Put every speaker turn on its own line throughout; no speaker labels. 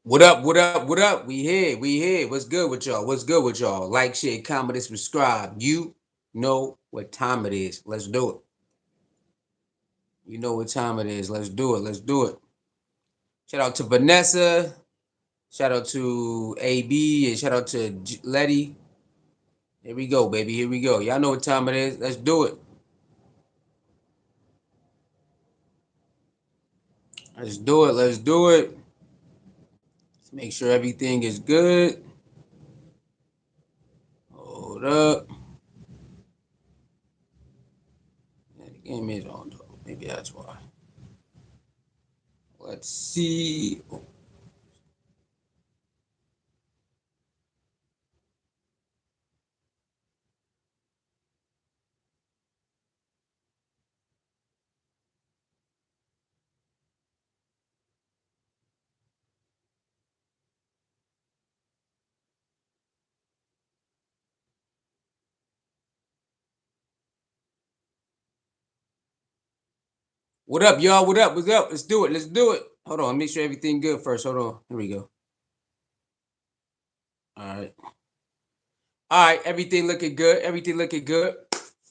What up? What up? What up? We here. We here. What's good with y'all? What's good with y'all? Like, share, comment, and subscribe. You know what time it is. Let's do it. You know what time it is. Let's do it. Let's do it. Shout out to Vanessa. Shout out to AB. And shout out to Letty. Here we go, baby. Here we go. Y'all know what time it is. Let's do it. Let's do it. Let's do it. Let's make sure everything is good. Hold up. Yeah, the game is on though. Maybe that's why. Let's see. What up, y'all? What up? What's up? Let's do it. Let's do it. Hold on. Make sure everything good first. Hold on. Here we go. All right. All right. Everything looking good. Everything looking good.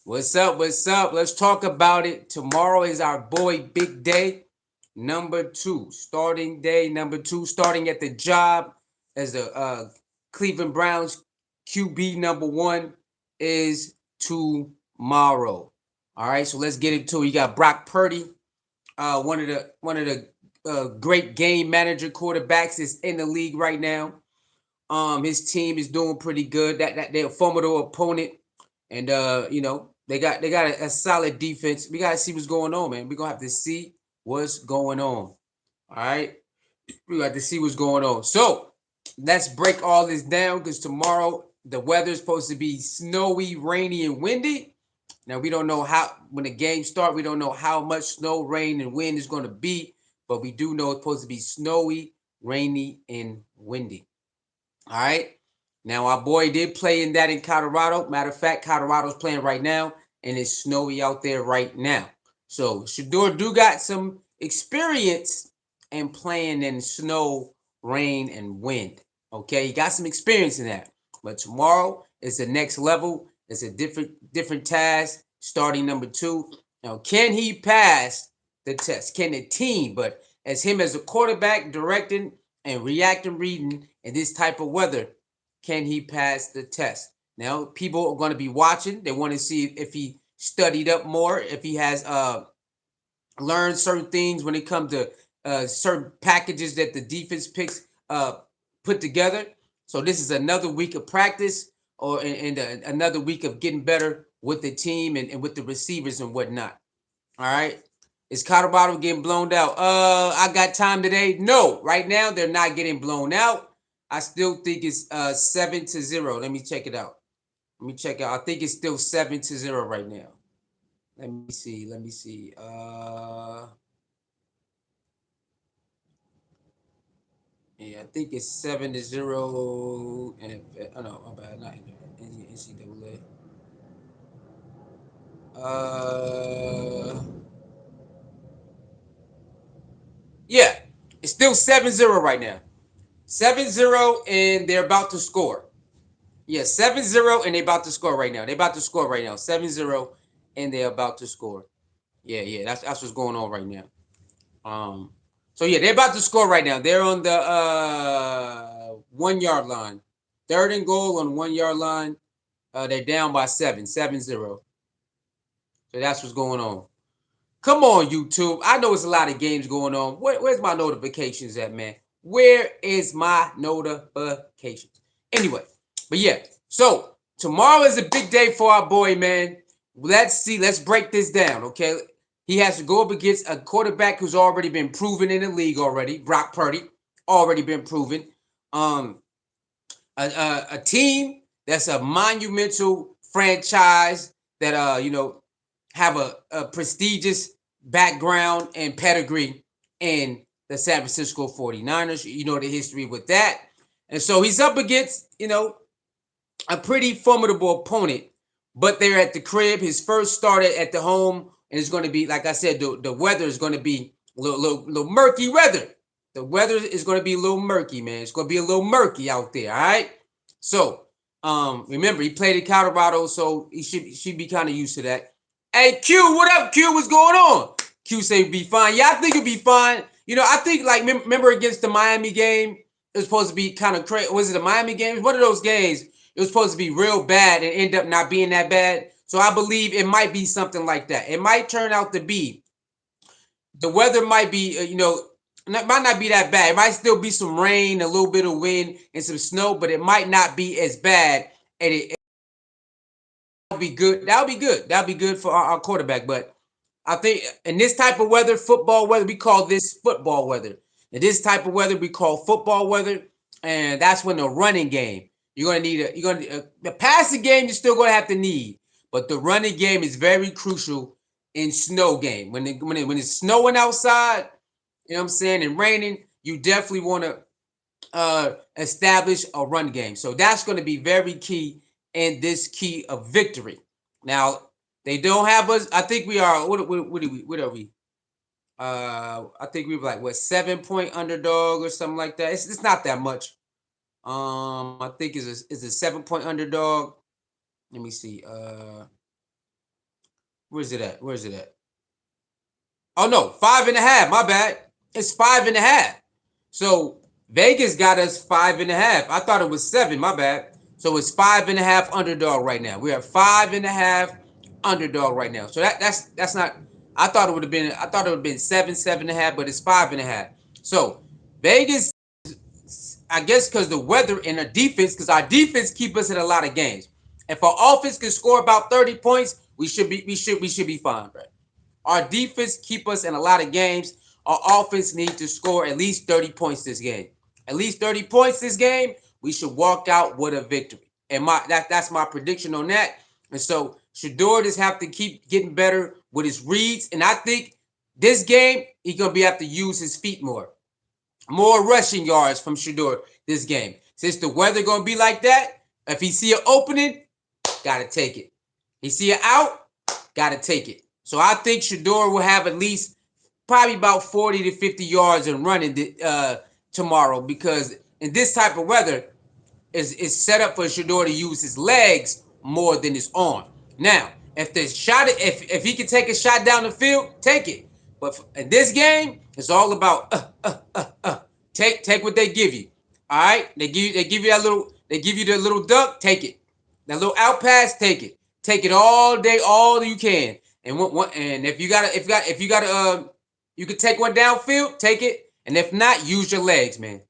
What's up? What's up? Let's talk about it. Tomorrow is our boy big day. Number two. Starting day. Number two. Starting at the job as the Cleveland Browns QB number one is tomorrow. All right. So let's get into it. You got Brock Purdy. One of the great game manager quarterbacks is in the league right now. His team is doing pretty good. That they're a formidable opponent, and they got a solid defense. We gotta see what's going on, man. We're gonna have to see what's going on. All right, we got to see what's going on. So let's break all this down because tomorrow the weather is supposed to be snowy, rainy, and windy. Now we don't know how when the game start. We don't know how much snow, rain, and wind is going to be, but we do know it's supposed to be snowy, rainy, and windy. All right. Now our boy did play in that in Colorado. Matter of fact, Colorado's playing right now, and it's snowy out there right now. So Shedeur do got some experience in playing in snow, rain, and wind. Okay, he got some experience in that. But tomorrow is the next level. It's a different task. Starting number two. Now, can he pass the test? Can the team? But as him as a quarterback, directing and reacting, reading in this type of weather, can he pass the test? Now, people are going to be watching. They want to see if he studied up more, if he has learned certain things when it comes to certain packages that the defense picks put together. So this is another week of practice and another week of getting better with the team and with the receivers and whatnot. All right. Is Colorado getting blown out? I got time today. No, right now they're not getting blown out. I still think it's 7-0. Let me check it out. Let me check out. I think it's still 7-0 right now. Let me see. Let me see. Yeah, I think it's 7-0. And oh no, my bad, not NCAA. Uh, yeah, it's still 7-0 right now. 7-0, and they're about to score. Yeah, 7-0, and they're about to score right now. They're about to score right now. 7-0, and they're about to score. Yeah, yeah, that's what's going on right now. Um, so yeah, they're about to score right now. They're on the 1 yard line. Third and goal on 1 yard line. They're down by 7-0. So that's what's going on. Come on, YouTube. I know it's a lot of games going on. Where's my notifications at, man? Where is my notifications? Anyway, but yeah. So tomorrow is a big day for our boy, man. Let's see. Let's break this down, okay? He has to go up against a quarterback who's already been proven in the league already. Brock Purdy, already been proven. Um, a team that's a monumental franchise that have a prestigious background and pedigree in the San Francisco 49ers. You know the history with that. And so he's up against, a pretty formidable opponent, but they're at the crib. His first start at the home, and it's going to be, like I said, the weather is going to be a little murky weather. The weather is going to be a little murky, man. It's going to be a little murky out there. All right. So, remember he played in Colorado, so he should be kind of used to that. Hey, Q, what up, Q? What's going on? Q say be fine. Yeah, I think it'll be fine. You know, I think like remember against the Miami game, it was supposed to be kind of crazy. Was it the Miami game? It was one of those games. It was supposed to be real bad and end up not being that bad. So I believe it might be something like that. It might turn out to be the weather might be, it might not be that bad. It might still be some rain, a little bit of wind, and some snow, but it might not be as bad. And that'll be good. That'll be good. That'll be good for our quarterback. But I think in this type of weather, football weather, we call this football weather. In this type of weather, we call football weather, and that's when the running game. You're gonna need the passing game. You're still gonna have to need, but the running game is very crucial in snow game. When it's snowing outside, you know what I'm saying, and raining, you definitely want to establish a run game. So that's going to be very key in this key of victory. Now they don't have us. I think we are. What are we? I think we were like 7-point underdog or something like that. It's not that much. I think it's a 7-point underdog. Let me see. Where's it at? Where's it at? Oh no, 5.5. My bad. It's 5.5. So Vegas got us 5.5. I thought it was 7. My bad. So it's 5.5 underdog right now. We're at 5.5 underdog right now. So that's not. I thought it would have been. I thought it would have been 7.5, but it's 5.5. So Vegas, I guess, because the weather and the defense, because our defense keep us in a lot of games. If our offense can score about 30 points, we should be fine, right? Our defense keep us in a lot of games. Our offense needs to score at least 30 points this game. At least 30 points this game, we should walk out with a victory. And that's my prediction on that. And so Shedeur just have to keep getting better with his reads. And I think this game, he's going to be have to use his feet more. More rushing yards from Shedeur this game. Since the weather going to be like that, if he see an opening, got to take it. He see it out, got to take it. So I think Shedeur will have at least probably about 40 to 50 yards in running tomorrow, because in this type of weather, it's set up for Shedeur to use his legs more than his arm. Now, if he can take a shot down the field, take it. But in this game, it's all about take what they give you. All right, they give you the little duck, take it. That little out pass, take it. Take it all day, all you can. And if you can take one downfield, take it. And if not, use your legs, man.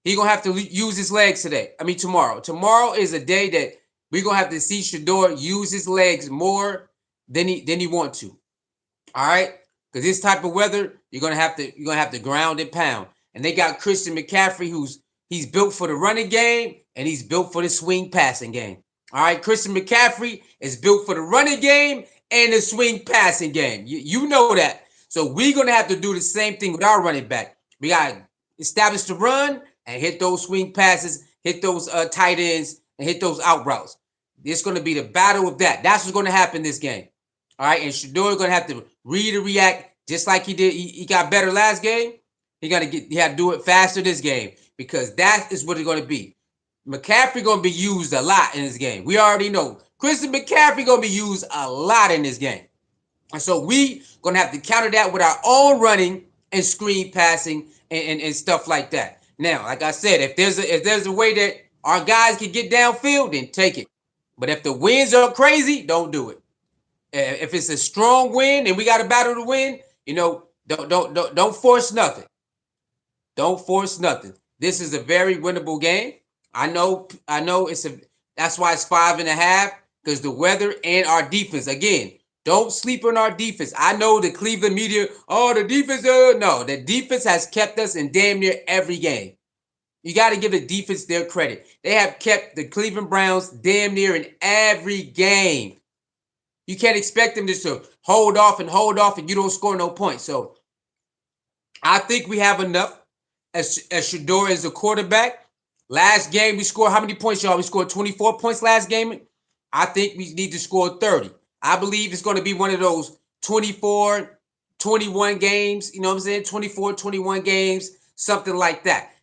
He gonna have to use his legs today. I mean tomorrow. Tomorrow is a day that we're gonna have to see Shedeur use his legs more than he want to. All right, because this type of weather, you're gonna have to ground and pound. And they got Christian McCaffrey, he's built for the running game and he's built for the swing passing game. All right, Christian McCaffrey is built for the running game and the swing passing game. You know that. So we're going to have to do the same thing with our running back. We got to establish the run and hit those swing passes, hit those tight ends, and hit those out routes. It's going to be the battle of that. That's what's going to happen this game. All right, and Shedeur is going to have to read and react just like he did. He got better last game. He had to do it faster this game, because that is what it's going to be. McCaffrey going to be used a lot in this game. We already know. Christian McCaffrey going to be used a lot in this game. And so we going to have to counter that with our own running and screen passing and stuff like that. Now, like I said, if there's a way that our guys can get downfield, then take it. But if the winds are crazy, don't do it. If it's a strong wind and we got a battle to win, don't force nothing. Don't force nothing. This is a very winnable game. I know that's why it's 5.5, because the weather and our defense. Again, don't sleep on our defense. I know the Cleveland media, the defense, no, the defense has kept us in damn near every game. You got to give the defense their credit. They have kept the Cleveland Browns damn near in every game. You can't expect them just to hold off and you don't score no points. So I think we have enough as Shedeur is a quarterback. Last game, we scored how many points, y'all? We scored 24 points last game. I think we need to score 30. I believe it's going to be one of those 24, 21 games. You know what I'm saying? 24, 21 games. something like that.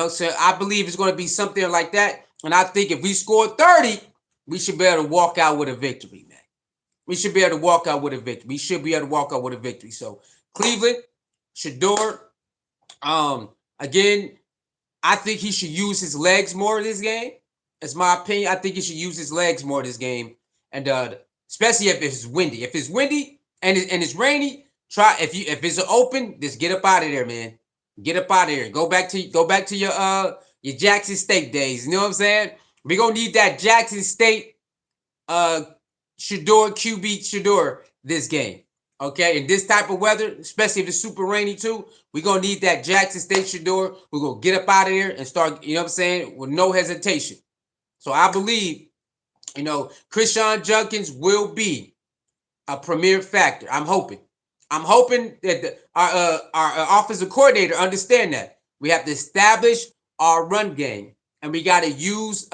So I believe it's going to be something like that. And I think if we score 30, we should be able to walk out with a victory, man. We should be able to walk out with a victory. We should be able to walk out with a victory. So Cleveland, Shedeur, again, I think he should use his legs more in this game. That's my opinion. I think he should use his legs more in this game, and especially if it's windy. If it's windy and it's rainy, try if it's open, just get up out of there, man. Get up out of there. Go back to your Jackson State days. You know what I'm saying? We're gonna need that Jackson State Shedeur QB Shedeur this game. Okay, in this type of weather, especially if it's super rainy too, we're gonna need that Jackson State Shedeur. We're gonna get up out of here and start, you know what I'm saying, with no hesitation. So I believe, Christian Jenkins will be a premier factor. I'm hoping that our offensive coordinator understand that we have to establish our run game, and we got to use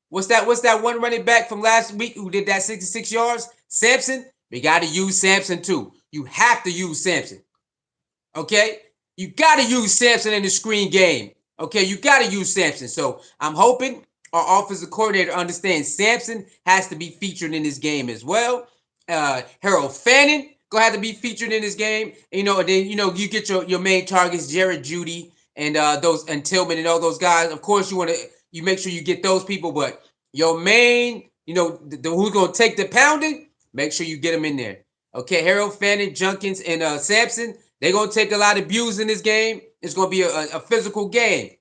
what's that one running back from last week who did that 66 yards, Sampson. We got to use Sampson too. You have to use Sampson. Okay, you got to use Sampson in the screen game. Okay, you got to use Sampson. So I'm hoping our offensive coordinator understands Sampson has to be featured in this game as well. Harold Fannin gonna have to be featured in this game. And then you get your main targets, Jared Judy and those and Tillman and all those guys. Of course, you make sure you get those people, but your main, who's gonna take the pounding, make sure you get them in there. Okay, Harold Fannin, Jenkins, and Sampson, they're gonna take a lot of abuse in this game. It's gonna be a physical game,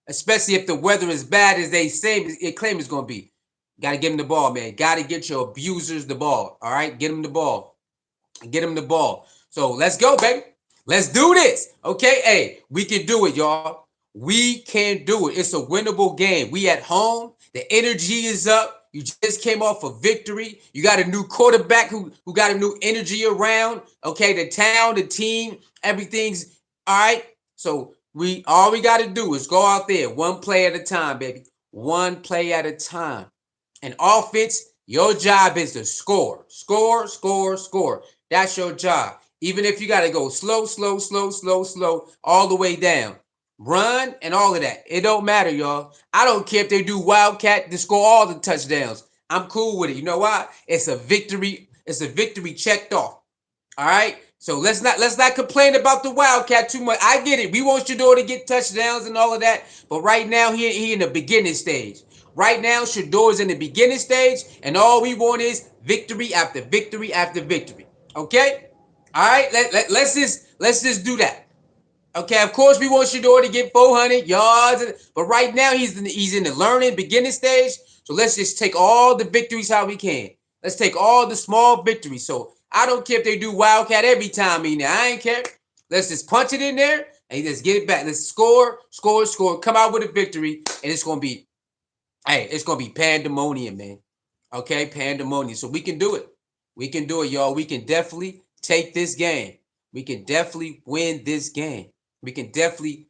especially if the weather is bad as they claim it's gonna be. Got to get them the ball, man. Got to get your abusers the ball. All right, get them the ball. Get them the ball. So let's go, baby. Let's do this. Okay, hey, we can do it, y'all. We can do it. It's a winnable game. We at home. The energy is up. You just came off a victory. You got a new quarterback who got a new energy around. Okay, the town, the team, everything's all right. So all we got to do is go out there one play at a time, baby. One play at a time. And offense, your job is to score. Score, score, score. That's your job. Even if you got to go slow, all the way down. Run and all of that. It don't matter, y'all. I don't care if they do Wildcat to score all the touchdowns. I'm cool with it. You know why? It's a victory. It's a victory checked off. All right? So let's not complain about the Wildcat too much. I get it. We want Shedeur to get touchdowns and all of that. But right now, he in the beginning stage. Right now, Shedeur is in the beginning stage, and all we want is victory after victory after victory. Okay? All right, let's just do that. Okay, of course we want Shedeur to get 400 yards, but right now he's in the learning beginning stage. So let's just take all the victories how we can. Let's take all the small victories. So I don't care if they do Wildcat every time. I ain't care. Let's just punch it in there and let's get it back. Let's score, come out with a victory, and it's gonna be. Hey, it's going to be pandemonium, man. Okay, pandemonium. So we can do it. We can do it, y'all. We can definitely take this game. We can definitely win this game. We can definitely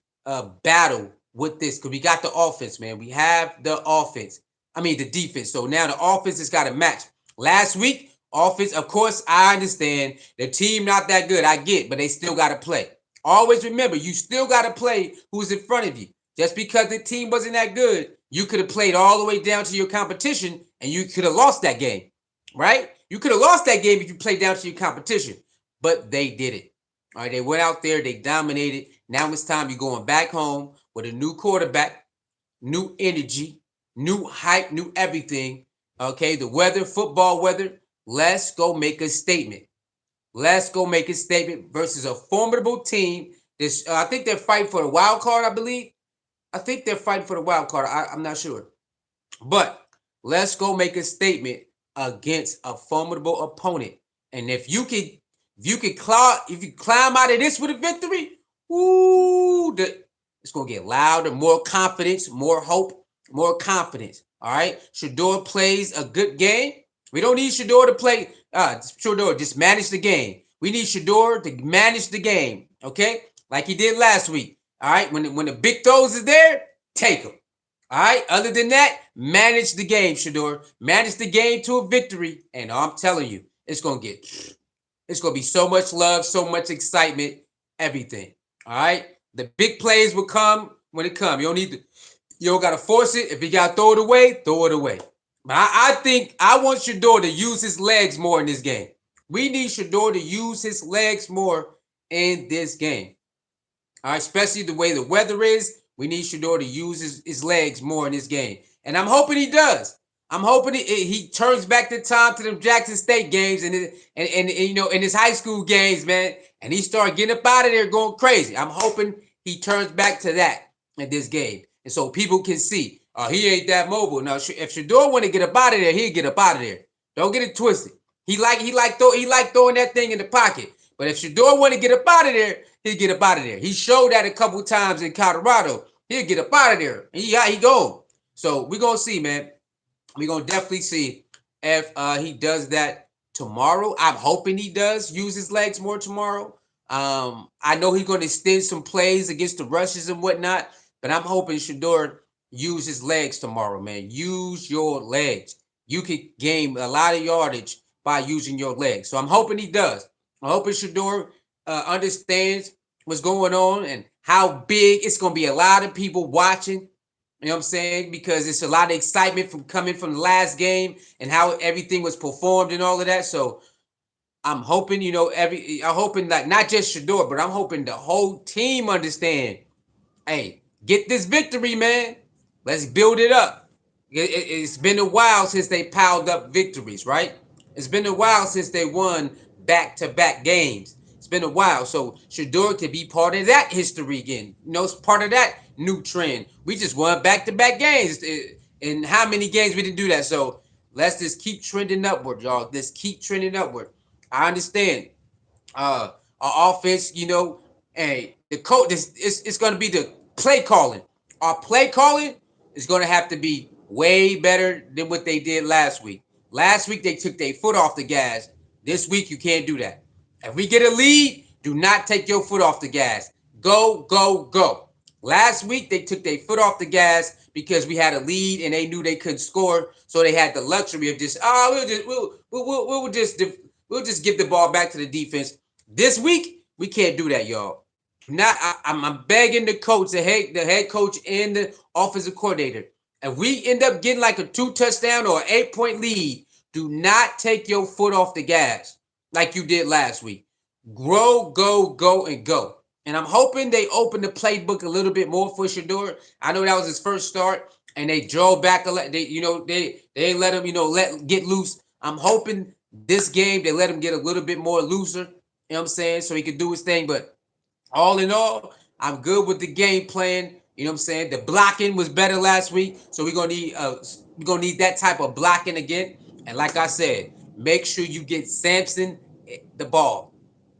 battle with this because we got the offense, man. We have the offense. The defense. So now the offense has got to match. Last week, offense, of course, I understand the team not that good. I get, but they still got to play. Always remember, you still got to play who's in front of you. Just because the team wasn't that good, you could have played all the way down to your competition and you could have lost that game, right? You could have lost that game if you played down to your competition, but they did it. All right, they went out there, they dominated. Now it's time you're going back home with a new quarterback, new energy, new hype, new everything. Okay, the weather, football weather. Let's go make a statement. Let's go make a statement versus a formidable team. I think they're fighting for the wild card, I believe. I think they're fighting for the wild card. I'm not sure. But let's go make a statement against a formidable opponent. And if you climb out of this with a victory, it's gonna get louder, more confidence, more hope, more confidence. All right. Shedeur plays a good game. We don't need Shedeur to play. Shedeur just manage the game. We need Shedeur to manage the game. Okay, like he did last week. All right, when the big throws is there, take them. All right, other than that, manage the game, Shedeur. Manage the game to a victory, and I'm telling you, it's gonna be so much love, so much excitement, everything. All right, The big plays will come when it comes. You don't gotta force it. If you gotta throw it away, throw it away. But I think I want Shedeur to use his legs more in this game. We need Shedeur to use his legs more in this game. All right, especially the way the weather is. We need Shedeur to use his legs more in this game. And I'm hoping he does. I'm hoping he turns back the time to them Jackson State games and you know in his high school games, man. And he start getting up out of there going crazy. I'm hoping he turns back to that in this game. And so people can see, he ain't that mobile. Now, if Shedeur want to get up out of there, he'll get up out of there. Don't get it twisted. He like throwing that thing in the pocket. But if Shedeur want to get up out of there, he'll get up out of there. He showed that a couple times in Colorado. He'll get up out of there. He go. So we're gonna see, man. We're gonna definitely see if he does that tomorrow. I'm hoping he does use his legs more tomorrow. I know he's gonna extend some plays against the rushes and whatnot, but I'm hoping Shedeur use his legs tomorrow, man. Use your legs. You could gain a lot of yardage by using your legs. So I'm hoping he does. I'm hoping Shedeur understands what's going on and how big it's going to be. A lot of people watching, you know what I'm saying? Because it's a lot of excitement from coming from the last game and how everything was performed and all of that. So I'm hoping, I'm hoping that not just Shedeur, but I'm hoping the whole team understand. Hey, get this victory, man. Let's build it up. It's been a while since they piled up victories, right? It's been a while since they won back-to-back games. It's been a while. So Shedeur could be part of that history again. It's part of that new trend. We just won back-to-back games. In how many games we didn't do that? So let's just keep trending upward, y'all. Let's keep trending upward. I understand. Our offense, hey, the coach, it's going to be the play calling. Our play calling is going to have to be way better than what they did last week. Last week, they took their foot off the gas. This week, you can't do that. If we get a lead, do not take your foot off the gas. Go, go, go. Last week, they took their foot off the gas because we had a lead and they knew they couldn't score. So they had the luxury of just, we'll just give the ball back to the defense. This week, we can't do that, y'all. I'm begging the coach, the head coach and the offensive coordinator. If we end up getting like a 2-touchdown or an 8-point lead, do not take your foot off the gas like you did last week. Grow, go, go, and go. And I'm hoping they open the playbook a little bit more for Shedeur. I know that was his first start, and they drove back a lot. They ain't let him, get loose. I'm hoping this game they let him get a little bit more looser. You know what I'm saying? So he could do his thing. But all in all, I'm good with the game plan. You know what I'm saying? The blocking was better last week, so we're gonna need that type of blocking again. And like I said, make sure you get Sampson the ball.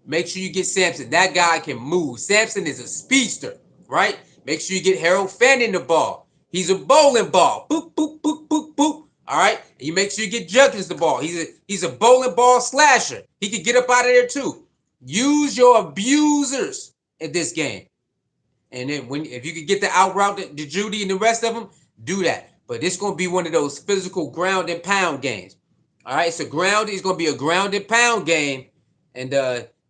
Make sure you get Sampson. That guy can move. Sampson is a speedster, right? Make sure you get Harold Fanning the ball. He's a bowling ball. Boop, boop, boop, boop, boop. All right. And you make sure you get Judkins the ball. He's a bowling ball slasher. He can get up out of there too. Use your abusers in this game. And then if you could get the out route to Judy and the rest of them, do that. But it's going to be one of those physical ground and pound games. All right. It's going to be a ground and pound game. And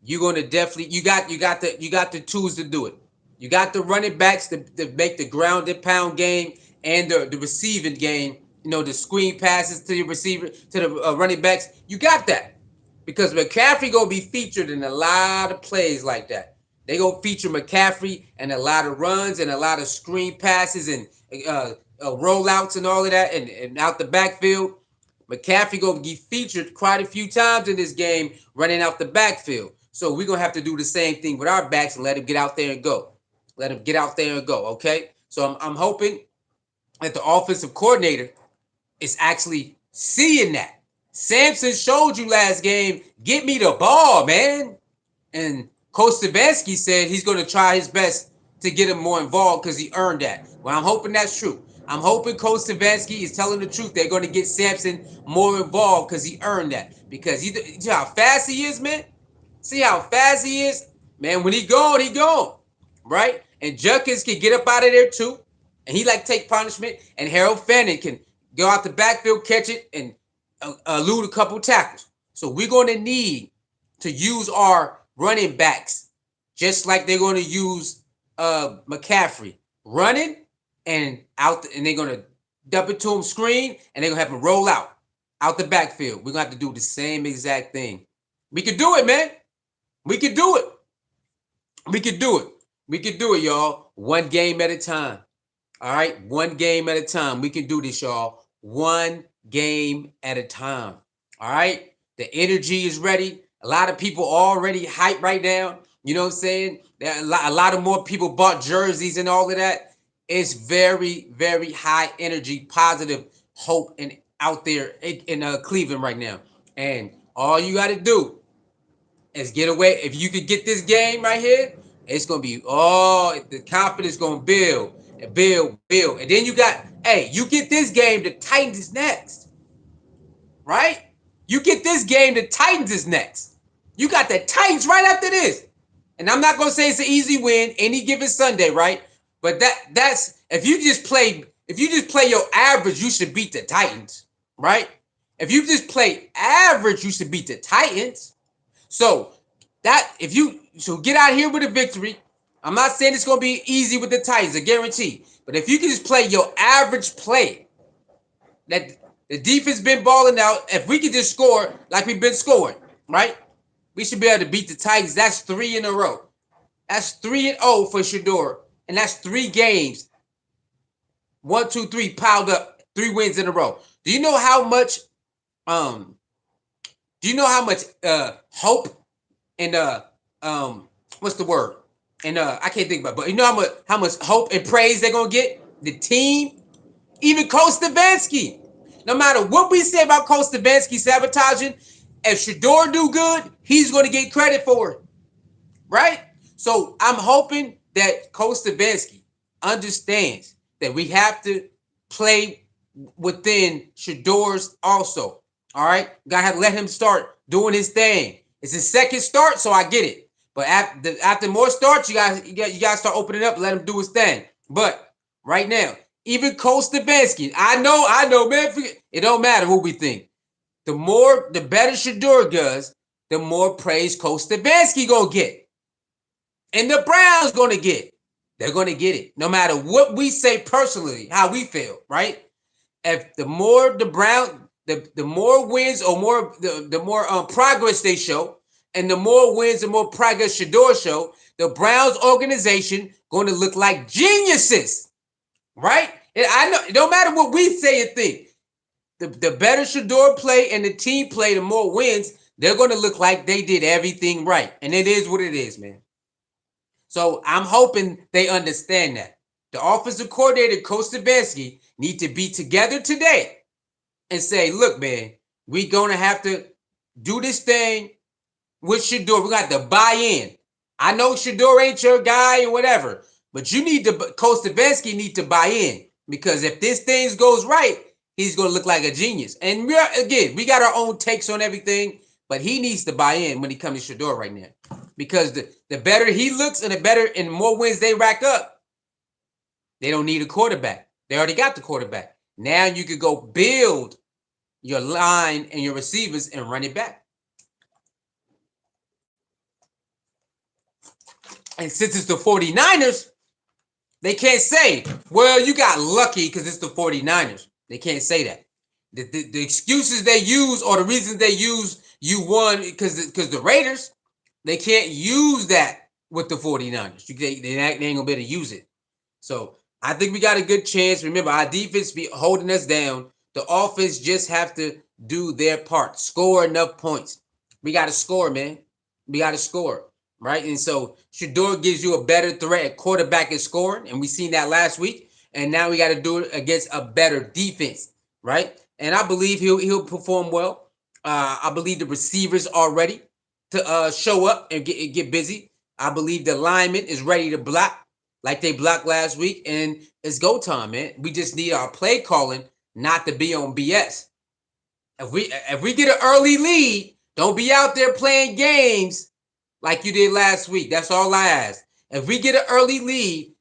you're going to definitely, you got the tools to do it. You got the running backs to make the ground and pound game and the receiving game, the screen passes to your receiver, to the running backs. You got that. Because McCaffrey going to be featured in a lot of plays like that. They going to feature McCaffrey and a lot of runs and a lot of screen passes and rollouts and all of that and out the backfield. McCaffrey going to be featured quite a few times in this game running out the backfield. So we're going to have to do the same thing with our backs and let him get out there and go. Let him get out there and go, okay? So I'm hoping that the offensive coordinator is actually seeing that. Sampson showed you last game, get me the ball, man. And Coach Stefanski said he's going to try his best to get him more involved because he earned that. Well, I'm hoping that's true. I'm hoping Coach Stefanski is telling the truth. They're going to get Sampson more involved because he earned that. Because you see how fast he is, man? See how fast he is? Man, when he gone, he gone. Right? And Judkins can get up out of there too. And he take punishment. And Harold Fanning can go out the backfield, catch it, and elude a couple tackles. So we're going to need to use our running backs just like they're going to use McCaffrey running and out, and they're gonna dump it to him screen, and they're gonna have him roll out the backfield. We're gonna have to do the same exact thing. We could do it, man. We could do it. We could do it. We could do it, y'all. One game at a time. All right, one game at a time. We can do this, y'all. One game at a time. All right, the energy is ready. A lot of people already hyped right now. You know what I'm saying? A lot of more people bought jerseys and all of that. It's very, very high energy, positive hope and out there in Cleveland right now. And all you got to do is get away. If you could get this game right here, it's gonna be the confidence gonna build and build. And then you got, hey, you get this game, the Titans is next. Right? You get this game, the Titans is next. You got the Titans right after this. And I'm not gonna say it's an easy win any given Sunday, right? But that's if you just play your average, you should beat the Titans, right? If you just play average, you should beat the Titans. So get out here with a victory. I'm not saying it's gonna be easy with the Titans, a guarantee. But if you can just play your average play, that the defense been balling out. If we can just score like we've been scoring, right? We should be able to beat the Titans. That's 3 in a row. That's 3-0 for Shedeur. And that's 3 games. 1, 2, 3 piled up, 3 wins in a row. Do you know how much hope and what's the word? And I can't think about it, but you know how much hope and praise they're gonna get? The team, even Coach Stefanski. No matter what we say about Coach Stefanski sabotaging, if Shedeur do good, he's gonna get credit for it. Right? So I'm hoping that Coach Stefanski understands that we have to play within Shedeur's also. All right, gotta have to let him start doing his thing. It's his second start, so I get it. But after more starts, you guys start opening up, and let him do his thing. But right now, even Coach Stefanski, I know, man. It don't matter what we think. The better Shedeur does, the more praise Coach Stefanski gonna get, and the Browns gonna get. They're gonna get it, no matter what we say personally, how we feel, right? If the more the more wins or the more progress they show, and the more wins, the more progress Shedeur show, the Browns organization going to look like geniuses, right? And I know it don't matter what we say and think. The better Shedeur play and the team play, the more wins, they're going to look like they did everything right. And it is what it is, man. So I'm hoping they understand that. The offensive coordinator, Coach Stefanski, need to be together today and say, look, man, we're going to have to do this thing with Shedeur. We're going to have to buy in. I know Shedeur ain't your guy or whatever, but Coach Stefanski need to buy in, because if this thing goes right, he's going to look like a genius. And we got our own takes on everything, but he needs to buy in when he comes to Shedeur right now, because the better he looks and the more wins they rack up, they don't need a quarterback. They already got the quarterback. Now you could go build your line and your receivers and run it back. And since it's the 49ers, they can't say, well, you got lucky because it's the 49ers. They can't say that. The excuses they use, or the reasons they use, you won because the Raiders, they can't use that with the 49ers. They ain't going to be able to use it. So I think we got a good chance. Remember, our defense be holding us down. The offense just have to do their part. Score enough points. We got to score, man. We got to score, right? And so Shedeur gives you a better threat at quarterback and scoring, and we seen that last week. And now we got to do it against a better defense, right? And I believe he'll perform well. I believe the receivers are ready to show up and get busy. I believe the lineman is ready to block like they blocked last week, and it's go time, man. We just need our play calling not to be on BS. If we get an early lead, don't be out there playing games like you did last week. That's all I ask. If we get an early lead,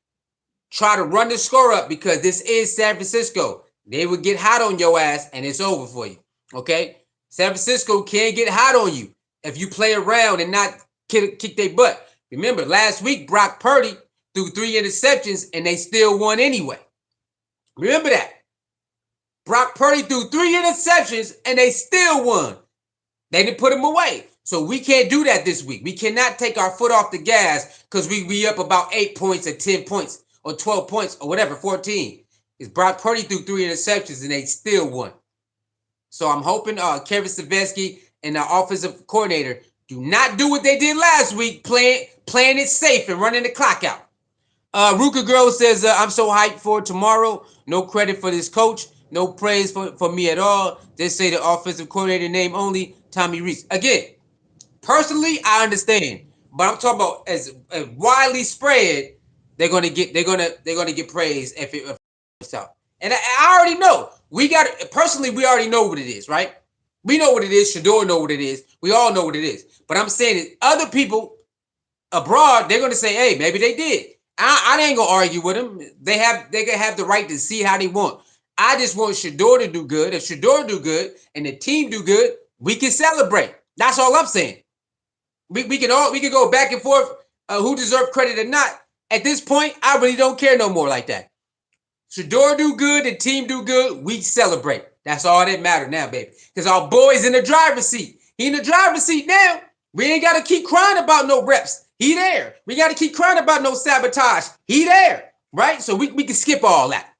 try to run the score up, because this is San Francisco. They would get hot on your ass, and it's over for you. Okay? San Francisco can't get hot on you if you play around and not kick their butt. Remember, last week, Brock Purdy threw 3 interceptions and they still won anyway. Remember that. Brock Purdy threw 3 interceptions and they still won. They didn't put him away. So we can't do that this week. We cannot take our foot off the gas because we up about 8 points or 10 points or 12 points or whatever, 14. Because Brock Purdy threw 3 interceptions and they still won. So I'm hoping Kevin Stefanski and the offensive coordinator do not do what they did last week, playing it safe and running the clock out. Ruka Girl says, I'm so hyped for tomorrow. No credit for this coach. No praise for me at all. They say the offensive coordinator name only, Tommy Rees. Again, personally, I understand, but I'm talking about as widely spread, they're gonna get praise if it's out. And I already know. We already know what it is, right? We know what it is. Shedeur know what it is. We all know what it is. But I'm saying that other people abroad, they're gonna say, hey, maybe they did. I ain't gonna argue with them. They can have the right to see how they want. I just want Shedeur to do good. If Shedeur do good and the team do good, we can celebrate. That's all I'm saying. We can go back and forth who deserve credit or not. At this point, I really don't care no more like that. Shedeur do good, the team do good, we celebrate. That's all that matters now, baby. Because our boy's in the driver's seat. He in the driver's seat now. We ain't got to keep crying about no reps. He there. We got to keep crying about no sabotage. He there, right? So we can skip all that.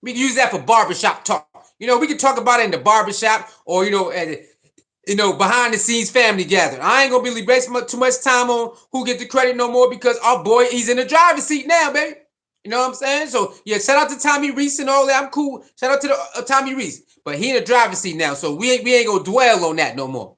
We can use that for barbershop talk. We can talk about it in the barbershop or, behind the scenes family gathering. I ain't going to be wasting too much time on who get the credit no more because our boy, he's in the driver's seat now, baby. You know what I'm saying? So, yeah, shout out to Tommy Rees and all that. I'm cool. Shout out to the Tommy Rees. But he in the driver's seat now, so we ain't going to dwell on that no more.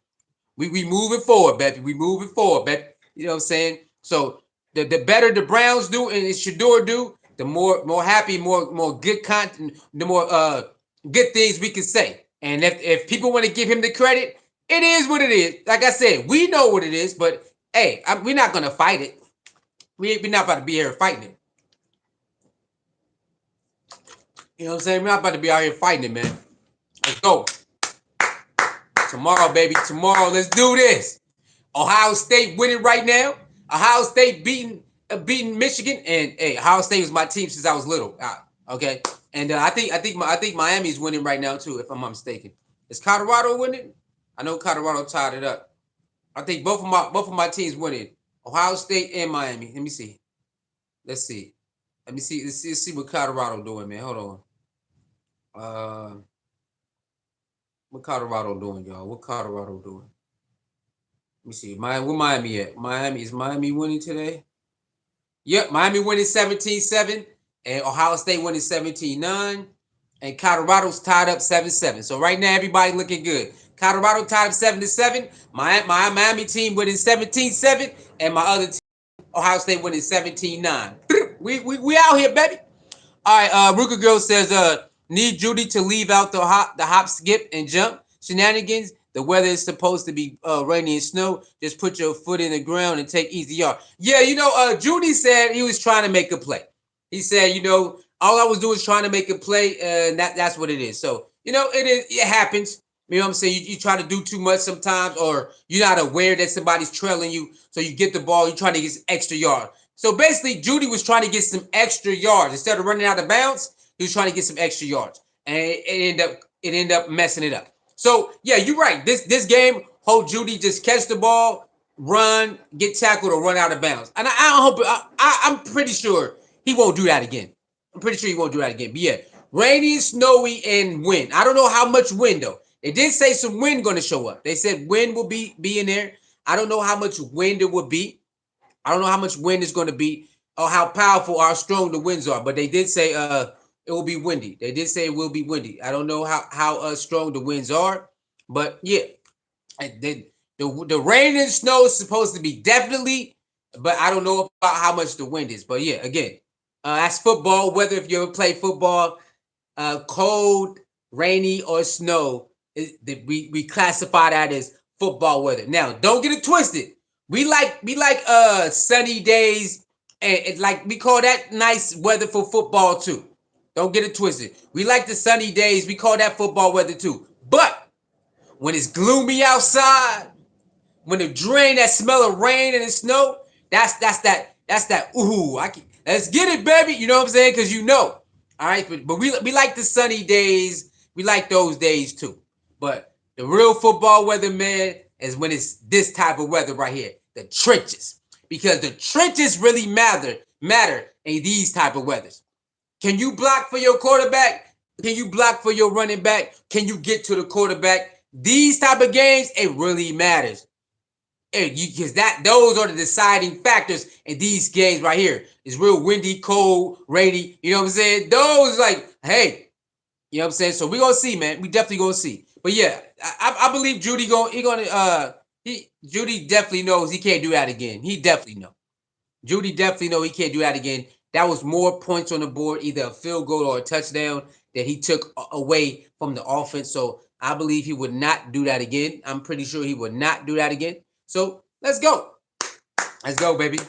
We moving forward, baby. We moving forward, baby. You know what I'm saying? So, the better the Browns do and Shedeur do, the more happy, more good content, the more good things we can say. And if people want to give him the credit, it is what it is. Like I said, we know what it is, but hey, we're not going to fight it. We're not about to be here fighting it. You know what I'm saying? We're not about to be out here fighting it, man. Let's go. Tomorrow, baby. Tomorrow, let's do this. Ohio State winning right now. Ohio State beating Michigan, and hey, Ohio State was my team since I was little. Okay, and I think Miami's winning right now too, if I'm not mistaken. Is Colorado winning? I know Colorado tied it up. I think both of my teams winning. Ohio State and Miami. Let me see. Let's see. Let's see what Colorado doing, man. Hold on. What Colorado doing, y'all? What Colorado doing? Let me see. Where Miami at? Is Miami winning today? Yep, Miami winning 17-7, and Ohio State winning 17-9, and Colorado's tied up 7-7. So right now, everybody looking good. Colorado tied up 7-7. My Miami team winning 17-7, and my other team, Ohio State winning 17-9. We out here, baby. All right, Ruka Girl says, need Judy to leave out the hop, skip, and jump shenanigans. The weather is supposed to be rainy and snow. Just put your foot in the ground and take easy yard. Yeah, Judy said he was trying to make a play. He said, all I was doing is trying to make a play, and that's what it is. So, it happens. You know what I'm saying? You try to do too much sometimes, or you're not aware that somebody's trailing you. So you get the ball, you're trying to get extra yard. So basically, Judy was trying to get some extra yards. Instead of running out of bounds, he was trying to get some extra yards. And it ended up messing it up. So, yeah, you're right. This game, hope Judy just catch the ball, run, get tackled, or run out of bounds. And I'm pretty sure he won't do that again. I'm pretty sure he won't do that again. But, yeah, rainy, snowy, and wind. I don't know how much wind, though. They did say some wind going to show up. They said wind will be in there. I don't know how much wind it will be. I don't know how much wind is going to be or how powerful or how strong the winds are. But they did say it will be windy. They did say it will be windy. I don't know how strong the winds are. But, yeah, the rain and snow is supposed to be definitely. But I don't know about how much the wind is. But, yeah, again, that's football. Whether if you ever play football, cold, rainy, or snow, we classify that as football weather. Now, don't get it twisted. We like sunny days, and like we call that nice weather for football too. Don't get it twisted. We like the sunny days. We call that football weather too. But when it's gloomy outside, when the drain, that smell of rain and the snow, that's that. Ooh, Let's get it, baby. You know what I'm saying? Because you know. All right, but we like the sunny days. We like those days too. But the real football weather, man, is when it's this type of weather right here, the trenches, because the trenches really matter in these type of weathers. Can you block for your quarterback? Can you block for your running back? Can you get to the quarterback? These type of games, it really matters. Because those are the deciding factors in these games right here. It's real windy, cold, rainy. You know what I'm saying? Those like, hey, you know what I'm saying? So we gonna see, man. We definitely gonna see. But yeah, I believe Judy Judy definitely knows he can't do that again. He definitely know. Judy definitely know he can't do that again. That was more points on the board, either a field goal or a touchdown that he took away from the offense. So I believe he would not do that again. I'm pretty sure he would not do that again. So let's go. Let's go, baby.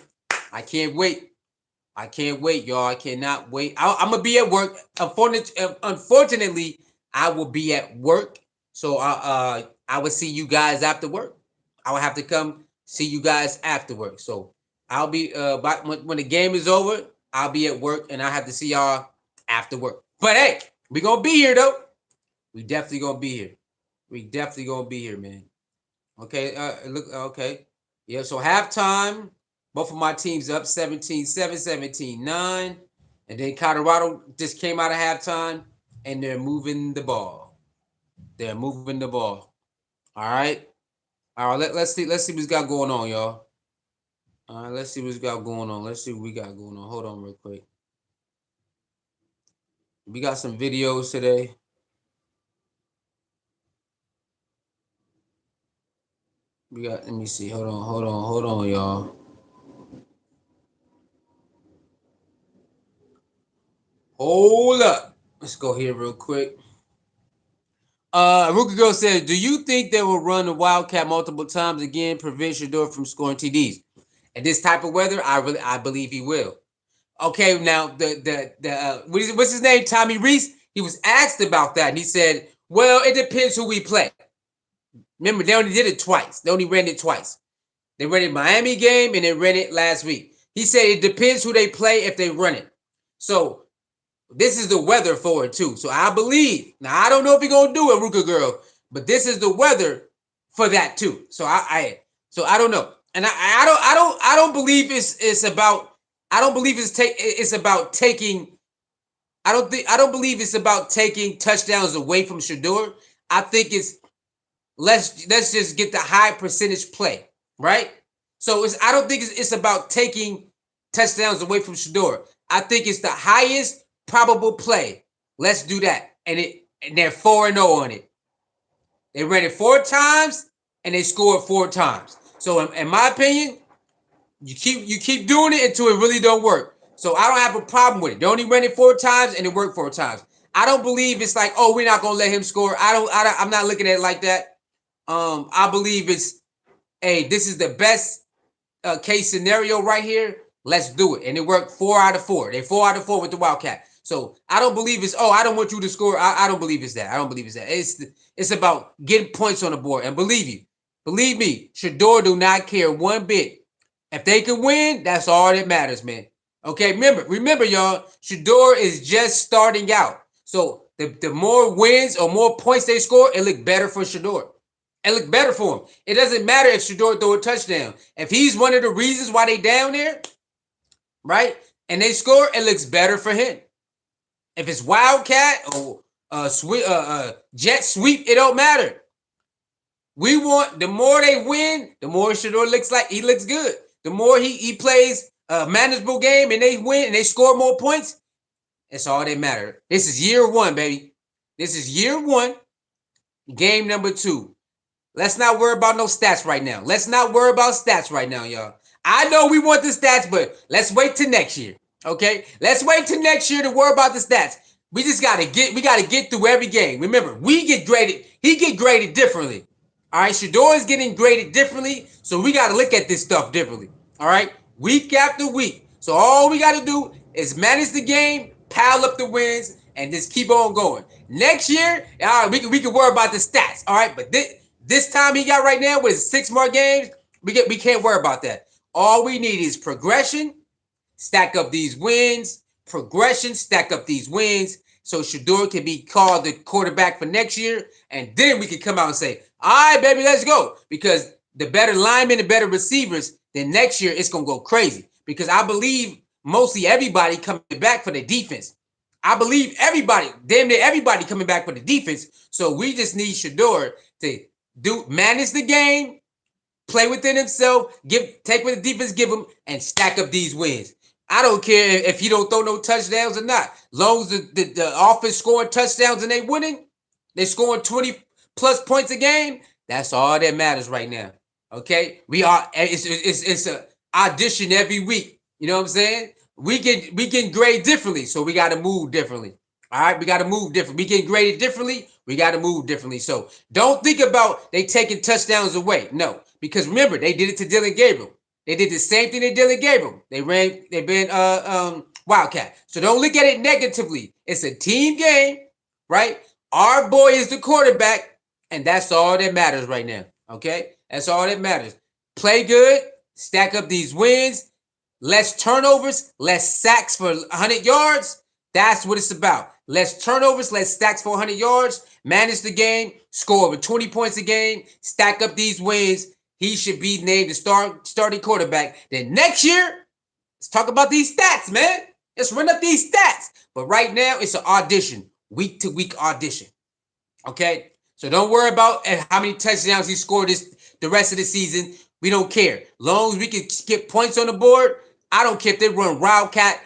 I can't wait. I can't wait, y'all. I cannot wait. I'm gonna be at work. Unfortunately, I will be at work. So I will see you guys after work. I will have to come see you guys after work. So I'll be when the game is over, I'll be at work and I have to see y'all after work. But hey, we gonna be here though. We definitely gonna be here. We definitely gonna be here, man. Okay, look, okay. Yeah, so halftime, both of my teams up 17-7, 17-9. And then Colorado just came out of halftime and they're moving the ball. They're moving the ball. All right. All right, let's see what's got going on, y'all. All right, let's see what's got going on. Let's see what we got going on. Hold on real quick. We got some videos today. Let me see. Hold on, y'all. Hold up. Let's go here real quick. Rookie Girl says, do you think they will run the Wildcat multiple times again, prevent Shedeur from scoring TDs? And this type of weather, I believe he will. Okay, now what's his name? Tommy Reese. He was asked about that, and he said, well, it depends who we play. Remember, they only did it twice. They only ran it twice. They ran it Miami game and they ran it last week. He said it depends who they play if they run it. So this is the weather for it too. So I believe. Now I don't know if he's gonna do it, Ruka Girl, but this is the weather for that too. So I don't know, and I don't believe it's about. I don't believe it's about taking. I don't believe it's about taking touchdowns away from Shedeur. I think it's let's just get the high percentage play, right? So I don't think it's about taking touchdowns away from Shedeur. I think it's the highest probable play. Let's do that. And they're 4-0 on it. They ran it 4 times and they scored 4 times. So in my opinion, you keep doing it until it really don't work. So I don't have a problem with it. They only ran it 4 times and it worked 4 times. I don't believe it's like, oh, we're not gonna let him score. I'm not looking at it like that. I believe it's, hey, this is the best case scenario right here. Let's do it. And it worked 4 out of 4. They 4 out of 4 with the Wildcat. So I don't believe it's, oh, I don't want you to score. I don't believe it's that. I don't believe it's that. It's about getting points on the board. And believe me, Shedeur do not care one bit. If they can win, that's all that matters, man. Okay, remember, y'all, Shedeur is just starting out. So the more wins or more points they score, it look better for Shedeur. It look better for him. It doesn't matter if Shedeur throw a touchdown. If he's one of the reasons why they down there, right, and they score, it looks better for him. If it's Wildcat or jet sweep, it don't matter. We want, the more they win, the more Shedeur looks like he looks good. The more he plays a manageable game and they win and they score more points, that's all that matters. This is year 1, baby. This is year 1, game number 2. Let's not worry about no stats right now. Let's not worry about stats right now, y'all. I know we want the stats, but let's wait till next year. Okay? Let's wait till next year to worry about the stats. We gotta get through every game. Remember, we get graded, he get graded differently. All right, Shedeur is getting graded differently, so we gotta look at this stuff differently. All right, week after week. So all we gotta do is manage the game, pile up the wins, and just keep on going. Next year, all right, we can worry about the stats. All right, but this time he got right now with 6 more games, we can't worry about that. All we need is progression, stack up these wins, progression, stack up these wins, so Shedeur can be called the quarterback for next year, and then we can come out and say, all right, baby, let's go. Because the better linemen, the better receivers, then next year it's going to go crazy. Because I believe mostly everybody coming back for the defense. I believe everybody, damn near everybody coming back for the defense. So we just need Shedeur to manage the game, play within himself, take what the defense give him, and stack up these wins. I don't care if he don't throw no touchdowns or not. As long as the offense scoring touchdowns and they winning, they scoring 20 plus points a game. That's all that matters right now. Okay, it's a audition every week. You know what I'm saying? We get graded differently, so we got to move differently. All right, we got to move different. We get graded differently. We got to move differently. So don't think about they taking touchdowns away. No, because remember they did it to Dylan Gabriel. They did the same thing to Dylan Gabriel. They've been Wildcat. So don't look at it negatively. It's a team game, right? Our boy is the quarterback, and that's all that matters right now. Okay, that's all that matters. Play good, stack up these wins, less turnovers, less sacks for 100 yards. That's what it's about. Less turnovers, less sacks for 100 yards, manage the game, score over 20 points a game, stack up these wins. He should be named the starting quarterback. Then next year, let's talk about these stats, man. Let's run up these stats. But right now, it's an audition, week to week audition. Okay? So don't worry about how many touchdowns he scored the rest of the season. We don't care. Long as we can get points on the board, I don't care if they run Wildcat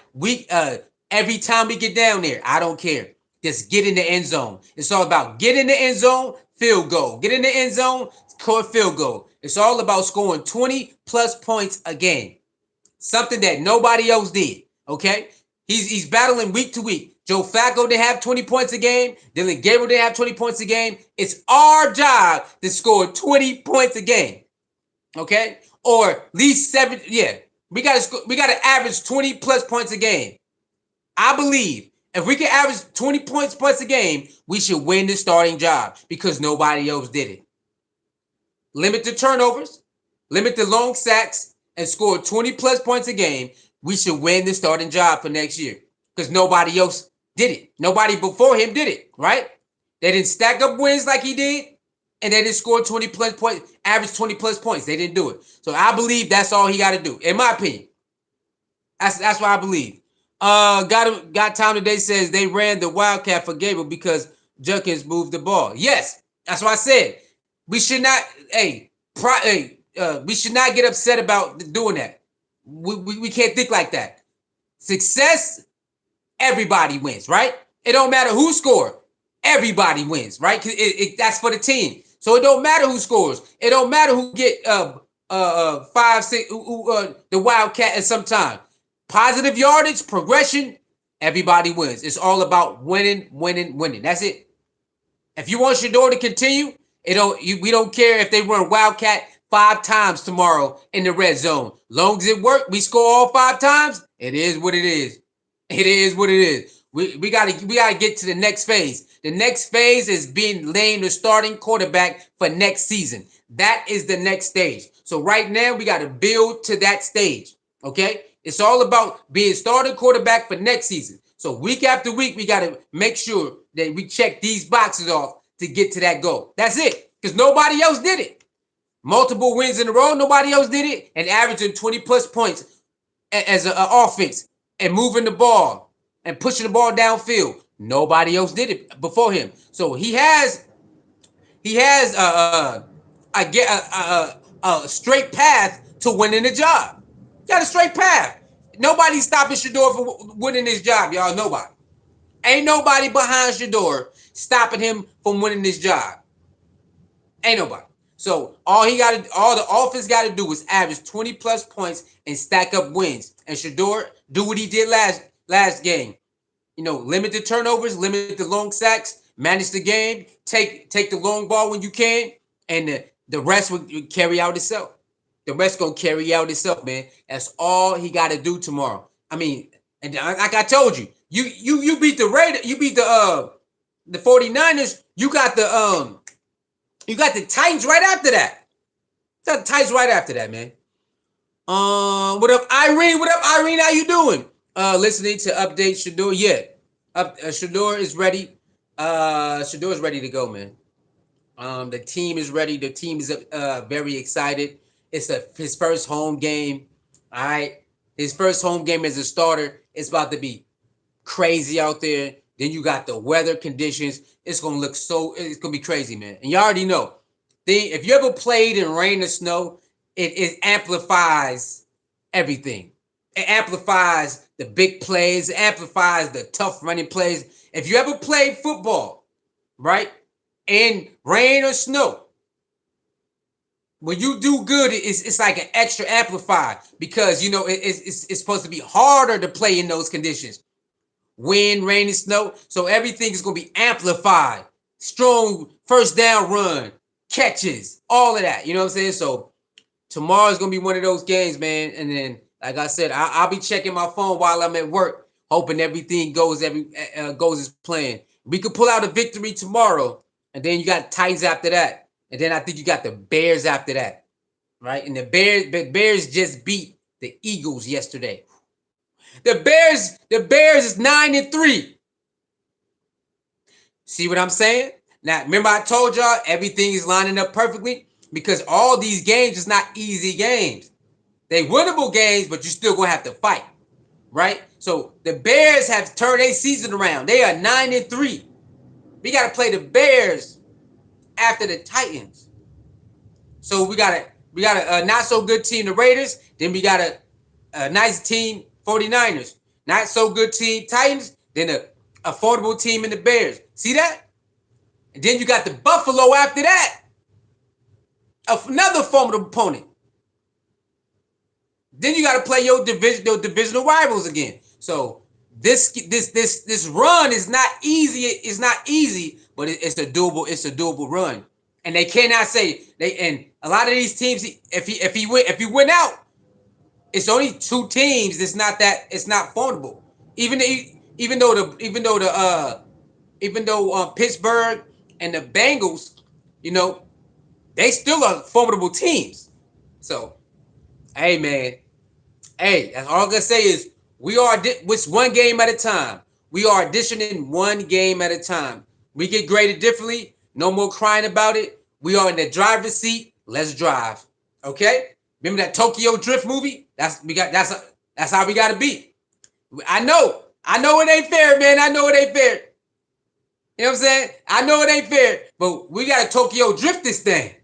every time we get down there. I don't care. Just get in the end zone. It's all about get in the end zone, field goal. Get in the end zone, score field goal. It's all about scoring 20 plus points a game. Something that nobody else did. Okay? He's battling week to week. Joe Flacco didn't have 20 points a game. Dylan Gabriel didn't have 20 points a game. It's our job to score 20 points a game. Okay? Or at least 7. Yeah. We gotta average 20 plus points a game. I believe if we can average 20 points a game, we should win the starting job because nobody else did it. Limit the turnovers, limit the long sacks, and score 20 plus points a game. We should win the starting job for next year because nobody else did it. Nobody before him did it, right? They didn't stack up wins like he did, and they didn't score 20 plus points, average 20 plus points. They didn't do it. So I believe that's all he got to do, in my opinion. That's what I believe. Got time today says they ran the Wildcat for Gabriel because Junkins moved the ball. Yes, that's what I said. We should not, we should not get upset about doing that. We can't think like that. Success, everybody wins, right? It don't matter who scored. Everybody wins, right? That's for the team. So it don't matter who scores. It don't matter who get 5, 6, the Wildcat at some time. Positive yardage, progression, everybody wins. It's all about winning. That's it. If you want Shedeur to continue, we don't care if they run Wildcat 5 times tomorrow in the red zone. Long as it works, we score all 5 times. It is what it is. It is what it is. We gotta get to the next phase. The next phase is being named the starting quarterback for next season. That is the next stage. So right now we got to build to that stage. Okay, it's all about being starting quarterback for next season. So week after week we got to make sure that we check these boxes off to get to that goal. That's it, because nobody else did it. Multiple wins in a row, nobody else did it, and averaging 20 plus points as an offense and moving the ball and pushing the ball downfield. Nobody else did it before him. So he has a straight path to winning the job. Got a straight path. Nobody's stopping Shedeur from winning this job, y'all. Nobody. Ain't nobody behind Shedeur stopping him from winning this job. Ain't nobody. So all the offense got to do is average 20 plus points and stack up wins. And Shedeur do what he did last game. You know, limit the turnovers, limit the long sacks, manage the game, take the long ball when you can, and the rest will carry out itself. The rest gonna carry out itself, man. That's all he got to do tomorrow. I mean, and like I told you, you beat the Raiders, you beat the 49ers, you got the Titans right after that. You got the Titans right after that, man. What up, Irene? What up, Irene? How you doing? Listening to update Shedeur. Yeah, Shedeur is ready. Shedeur is ready to go, man. The team is ready. The team is very excited. It's his first home game. All right, his first home game as a starter. It's about to be crazy out there. Then you got the weather conditions. It's gonna look so. It's gonna be crazy, man. And you already know. If you ever played in rain or snow, it amplifies everything. It amplifies the big plays. It amplifies the tough running plays. If you ever played football, right, in rain or snow, when you do good, it's like an extra amplifier because you know it's supposed to be harder to play in those conditions. Wind, rain, and snow. So everything is going to be amplified. Strong first down run, catches, all of that. You know what I'm saying? So tomorrow's going to be one of those games, man. And then, like I said, I'll be checking my phone while I'm at work, hoping everything goes as planned. We could pull out a victory tomorrow, and then you got Titans after that. And then I think you got the Bears after that, right? And the Bears just beat the Eagles yesterday. The Bears is 9-3. See what I'm saying? Now, remember I told y'all everything is lining up perfectly because all these games is not easy games. They winnable games, but you're still gonna have to fight, right? So the Bears have turned their season around. They are 9-3. We gotta play the Bears after the Titans. So we got a not so good team, the Raiders. Then we got a nice team, 49ers. Not so good team, Titans. Then a affordable team in the Bears. See that? And then you got the Buffalo after that. Another formidable opponent. Then you got to play your divisional rivals again. So this run is not easy. It's not easy, but it's a doable run. And they cannot say and a lot of these teams, if he went out, it's only two teams. It's not formidable. Even though Pittsburgh and the Bengals, you know, they still are formidable teams. So, hey man, hey, that's all I'm gonna say is it's one game at a time. We are auditioning one game at a time. We get graded differently. No more crying about it. We are in the driver's seat. Let's drive. Okay? Remember that Tokyo Drift movie? That's how we gotta be. I know it ain't fair, man. I know it ain't fair. You know what I'm saying? I know it ain't fair, but we gotta Tokyo Drift this thing.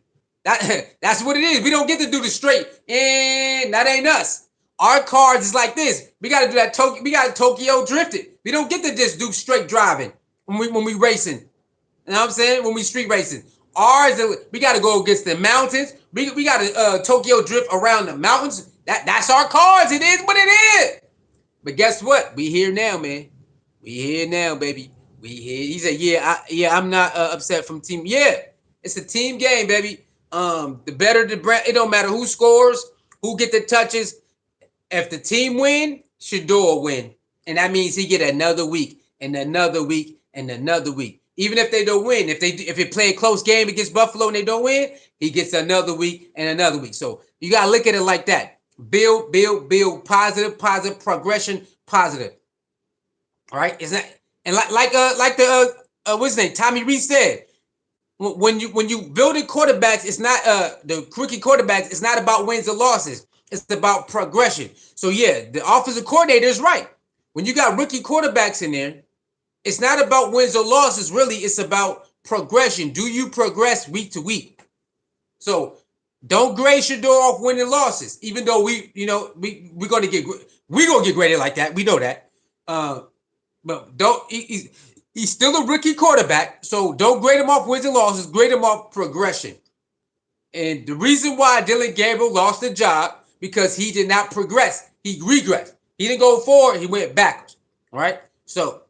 That's what it is. We don't get to do the straight, and that ain't us. Our cards is like this. We gotta do that. We gotta Tokyo Drift it. We don't get to just do straight driving when we racing. You know what I'm saying? When we street racing. Ours, we got to go against the mountains. We got to Tokyo Drift around the mountains. That's our cards. It is what it is. But guess what? We here now, man. We here now, baby. We here. He said, yeah, I'm not upset from team. Yeah, it's a team game, baby. The better the brand. It don't matter who scores, who get the touches. If the team win, Shedeur win. And that means he get another week and another week and another week. Even if they don't win, if they play a close game against Buffalo and they don't win, he gets another week and another week. So you gotta look at it like that. Build, positive, progression, positive. All right, isn't that? And like the what's his name? Tommy Reese said, when you building quarterbacks, it's not the rookie quarterbacks. It's not about wins or losses. It's about progression. So yeah, the offensive coordinator is right. When you got rookie quarterbacks in there, it's not about wins or losses, really. It's about progression. Do you progress week to week? So don't grade Shedeur off winning losses, even though we're gonna get graded like that. We know that. But don't he's still a rookie quarterback, so don't grade him off wins and losses. Grade him off progression. And the reason why Dylan Gabriel lost the job because he did not progress. He regressed. He didn't go forward. He went backwards. All right. So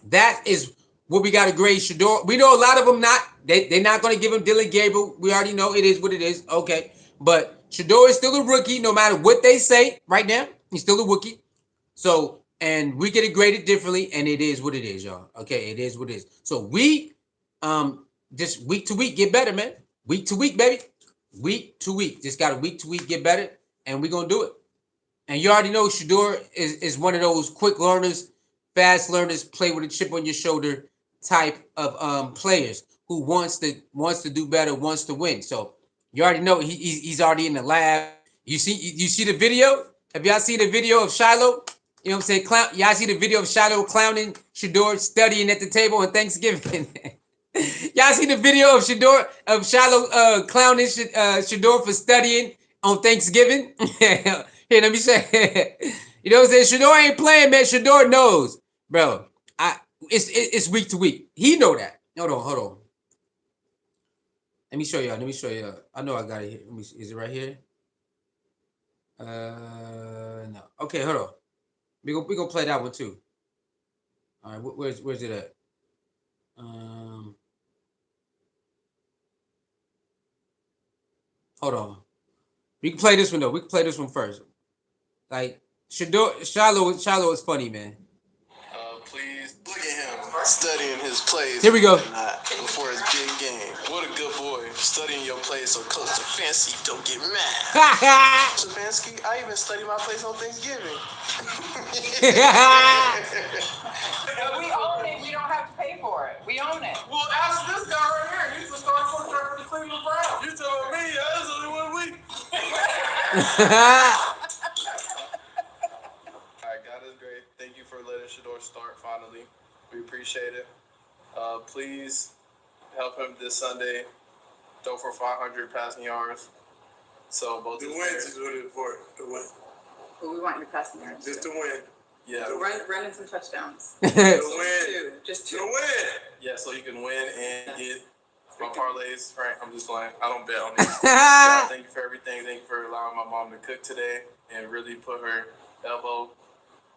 that is what we got to grade Shedeur. We know a lot of them they're not going to give him Dylan Gabriel. We already know it is what it is. Okay. But Shedeur is still a rookie no matter what they say right now. He's still a rookie. So, and we get it graded differently, and it is what it is, y'all. Okay. It is what it is. So we just week to week get better, man. Week to week, baby. Week to week. Just got to week to week get better. and we're gonna do it. And you already know Shedeur is one of those quick learners, fast learners, play with a chip on your shoulder type of players who wants to do better, wants to win. So you already know he's already in the lab. You see the video? Have y'all seen the video of Shiloh? You know what I'm saying? Y'all see the video of Shiloh clowning Shedeur studying at the table on Thanksgiving? Y'all see the video of Shiloh clowning Shedeur for studying on Thanksgiving? Here, let me say, you know what I'm saying? Shedeur ain't playing, man. Shedeur knows, bro. It's week to week. He know that. Hold on. Let me show y'all. I know I got it here. Let me see. Is it right here? No. Okay, hold on. We gonna play that one too. All right, where's it at? Hold on. We can play this one though. We can play this one first. Like Shiloh is funny, man.
Please look at him studying his plays.
Here we go.
Before his big game. What a good boy. Studying your plays so Coach Stefanski don't get mad. Stefanski, I even study my plays on Thanksgiving.
We own it. We don't have to pay for it. We own it.
Well, ask this guy right here. He's the starting quarterback for the Cleveland Browns. You telling me that's only 1 week? Alright, God is great. Thank you for letting Shedeur start finally. We appreciate it. Please help him this Sunday. Throw for 500 passing yards. So both the wins is really important. The win.
But we want your passing yards.
Just to win. Yeah.
So run in some touchdowns.
To win.
Just two.
To win. Yeah, so you can win and get my parlays. Right? I'm just playing. I don't bet on these. God, thank you for everything. Thank you for allowing my mom to cook today and really put her elbow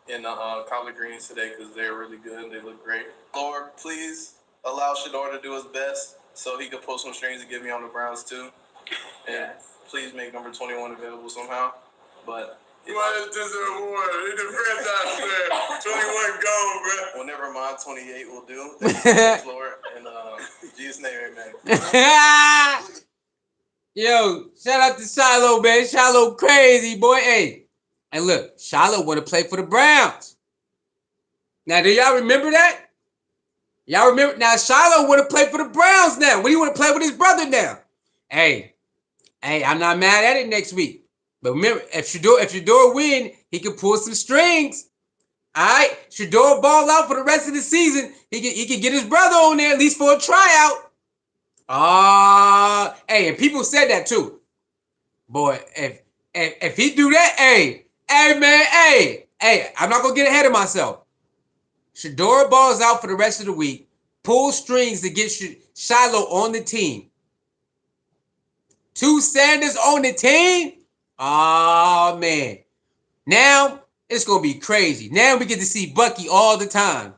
in the collard greens today because they're really good and they look great. Lord, please allow Shedeur to do his best so he can pull some strings and get me on the Browns too. And please make number 21 available somehow. But what is this award? It's the franchise player. 21 gold, bro. Well, never mind. 28 will do. Thank you, Lord. And Jesus' name, amen.
Yo, shout out to Shiloh, man. Shiloh crazy, boy. Hey. And look, Shiloh want to play for the Browns. Now, do y'all remember that? Y'all remember? Now, Shiloh want to play for the Browns now. What do you want to play with his brother now? Hey, I'm not mad at it next week. But remember, if Shedeur win, he can pull some strings. All right? Shedeur ball out for the rest of the season. He can get his brother on there at least for a tryout. Hey, and people said that too. Boy, if he do that, hey, man, hey, I'm not gonna get ahead of myself. Shedeur balls out for the rest of the week, pull strings to get Shiloh on the team. 2 Sanders on the team. Oh man, now it's gonna be crazy. Now we get to see Bucky all the time.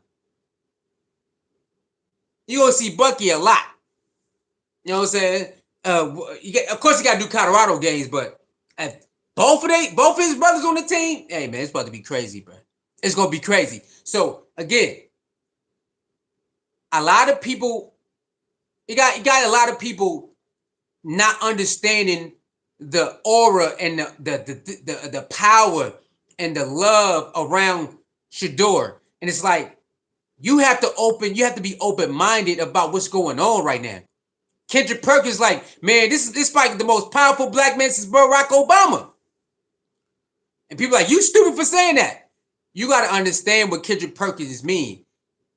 You're gonna see Bucky a lot. You know what I'm saying? Of course, you gotta do Colorado games, but both his brothers on the team, hey man, it's about to be crazy, bro. It's gonna be crazy. So again, a lot of people, you got a lot of people not understanding the aura and the power and the love around Shedeur. And it's like you have to be open-minded about what's going on right now. Kendrick Perkins like, man, this is like the most powerful black man since Barack Obama. And people are like, you stupid for saying that. You got to understand what Kendrick Perkins mean.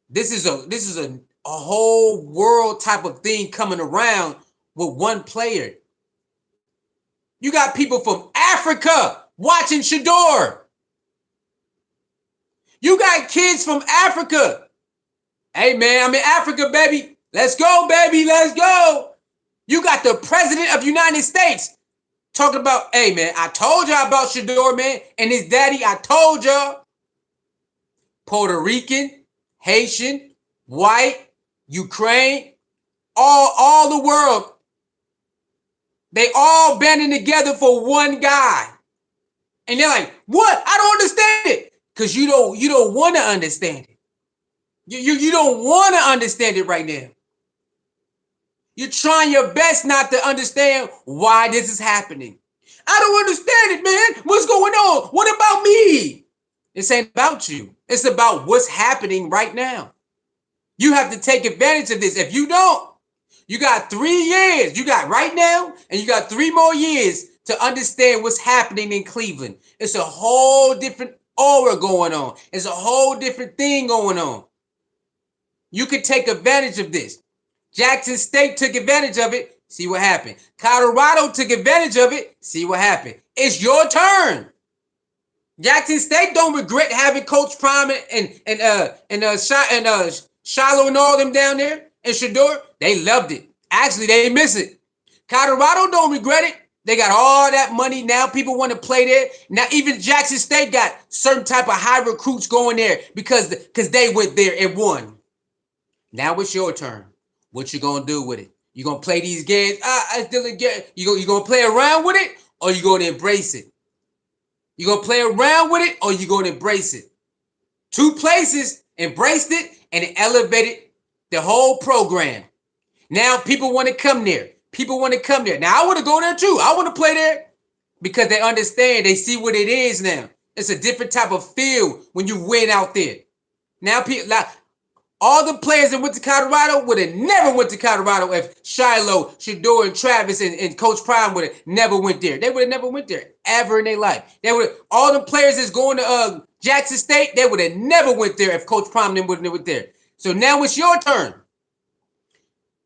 This is a whole world type of thing coming around with one player. You got people from Africa watching Shedeur. You got kids from Africa. Hey, man, I'm in Africa, baby. Let's go, baby. Let's go. You got the president of the United States talking about, hey, man, I told y'all about Shedeur, man, and his daddy. I told y'all. Puerto Rican, Haitian, white, Ukraine, all the world. They all banding together for one guy. And they're like, what? I don't understand it. Because you don't want to understand it. You don't want to understand it right now. You're trying your best not to understand why this is happening. I don't understand it, man. What's going on? What about me? This ain't about you. It's about what's happening right now. You have to take advantage of this. If you don't, you got 3 years. You got right now, and you got 3 more years to understand what's happening in Cleveland. It's a whole different aura going on. It's a whole different thing going on. You could take advantage of this. Jackson State took advantage of it. See what happened. Colorado took advantage of it. See what happened. It's your turn. Jackson State don't regret having Coach Prime and Shiloh and all them down there and Shedeur. They loved it. Actually, they miss it. Colorado don't regret it. They got all that money now. People want to play there. Now even Jackson State got certain type of high recruits going there because they went there and won. Now it's your turn. What you gonna do with it? You gonna play these games? You gonna play around with it, or you gonna embrace it? You gonna play around with it, or you gonna embrace it? 2 places, embraced it, and it elevated the whole program. Now people want to come there. People want to come there. Now I want to go there too. I want to play there because they understand. They see what it is now. It's a different type of feel when you win out there. Now people, like, all the players that went to Colorado would have never went to Colorado if Shiloh, Shedeur, and Travis and Coach Prime would have never went there. They would have never went there ever in their life. They would all the players that's going to Jackson State, they would have never went there if Coach Prime wouldn't have went there. So now it's your turn.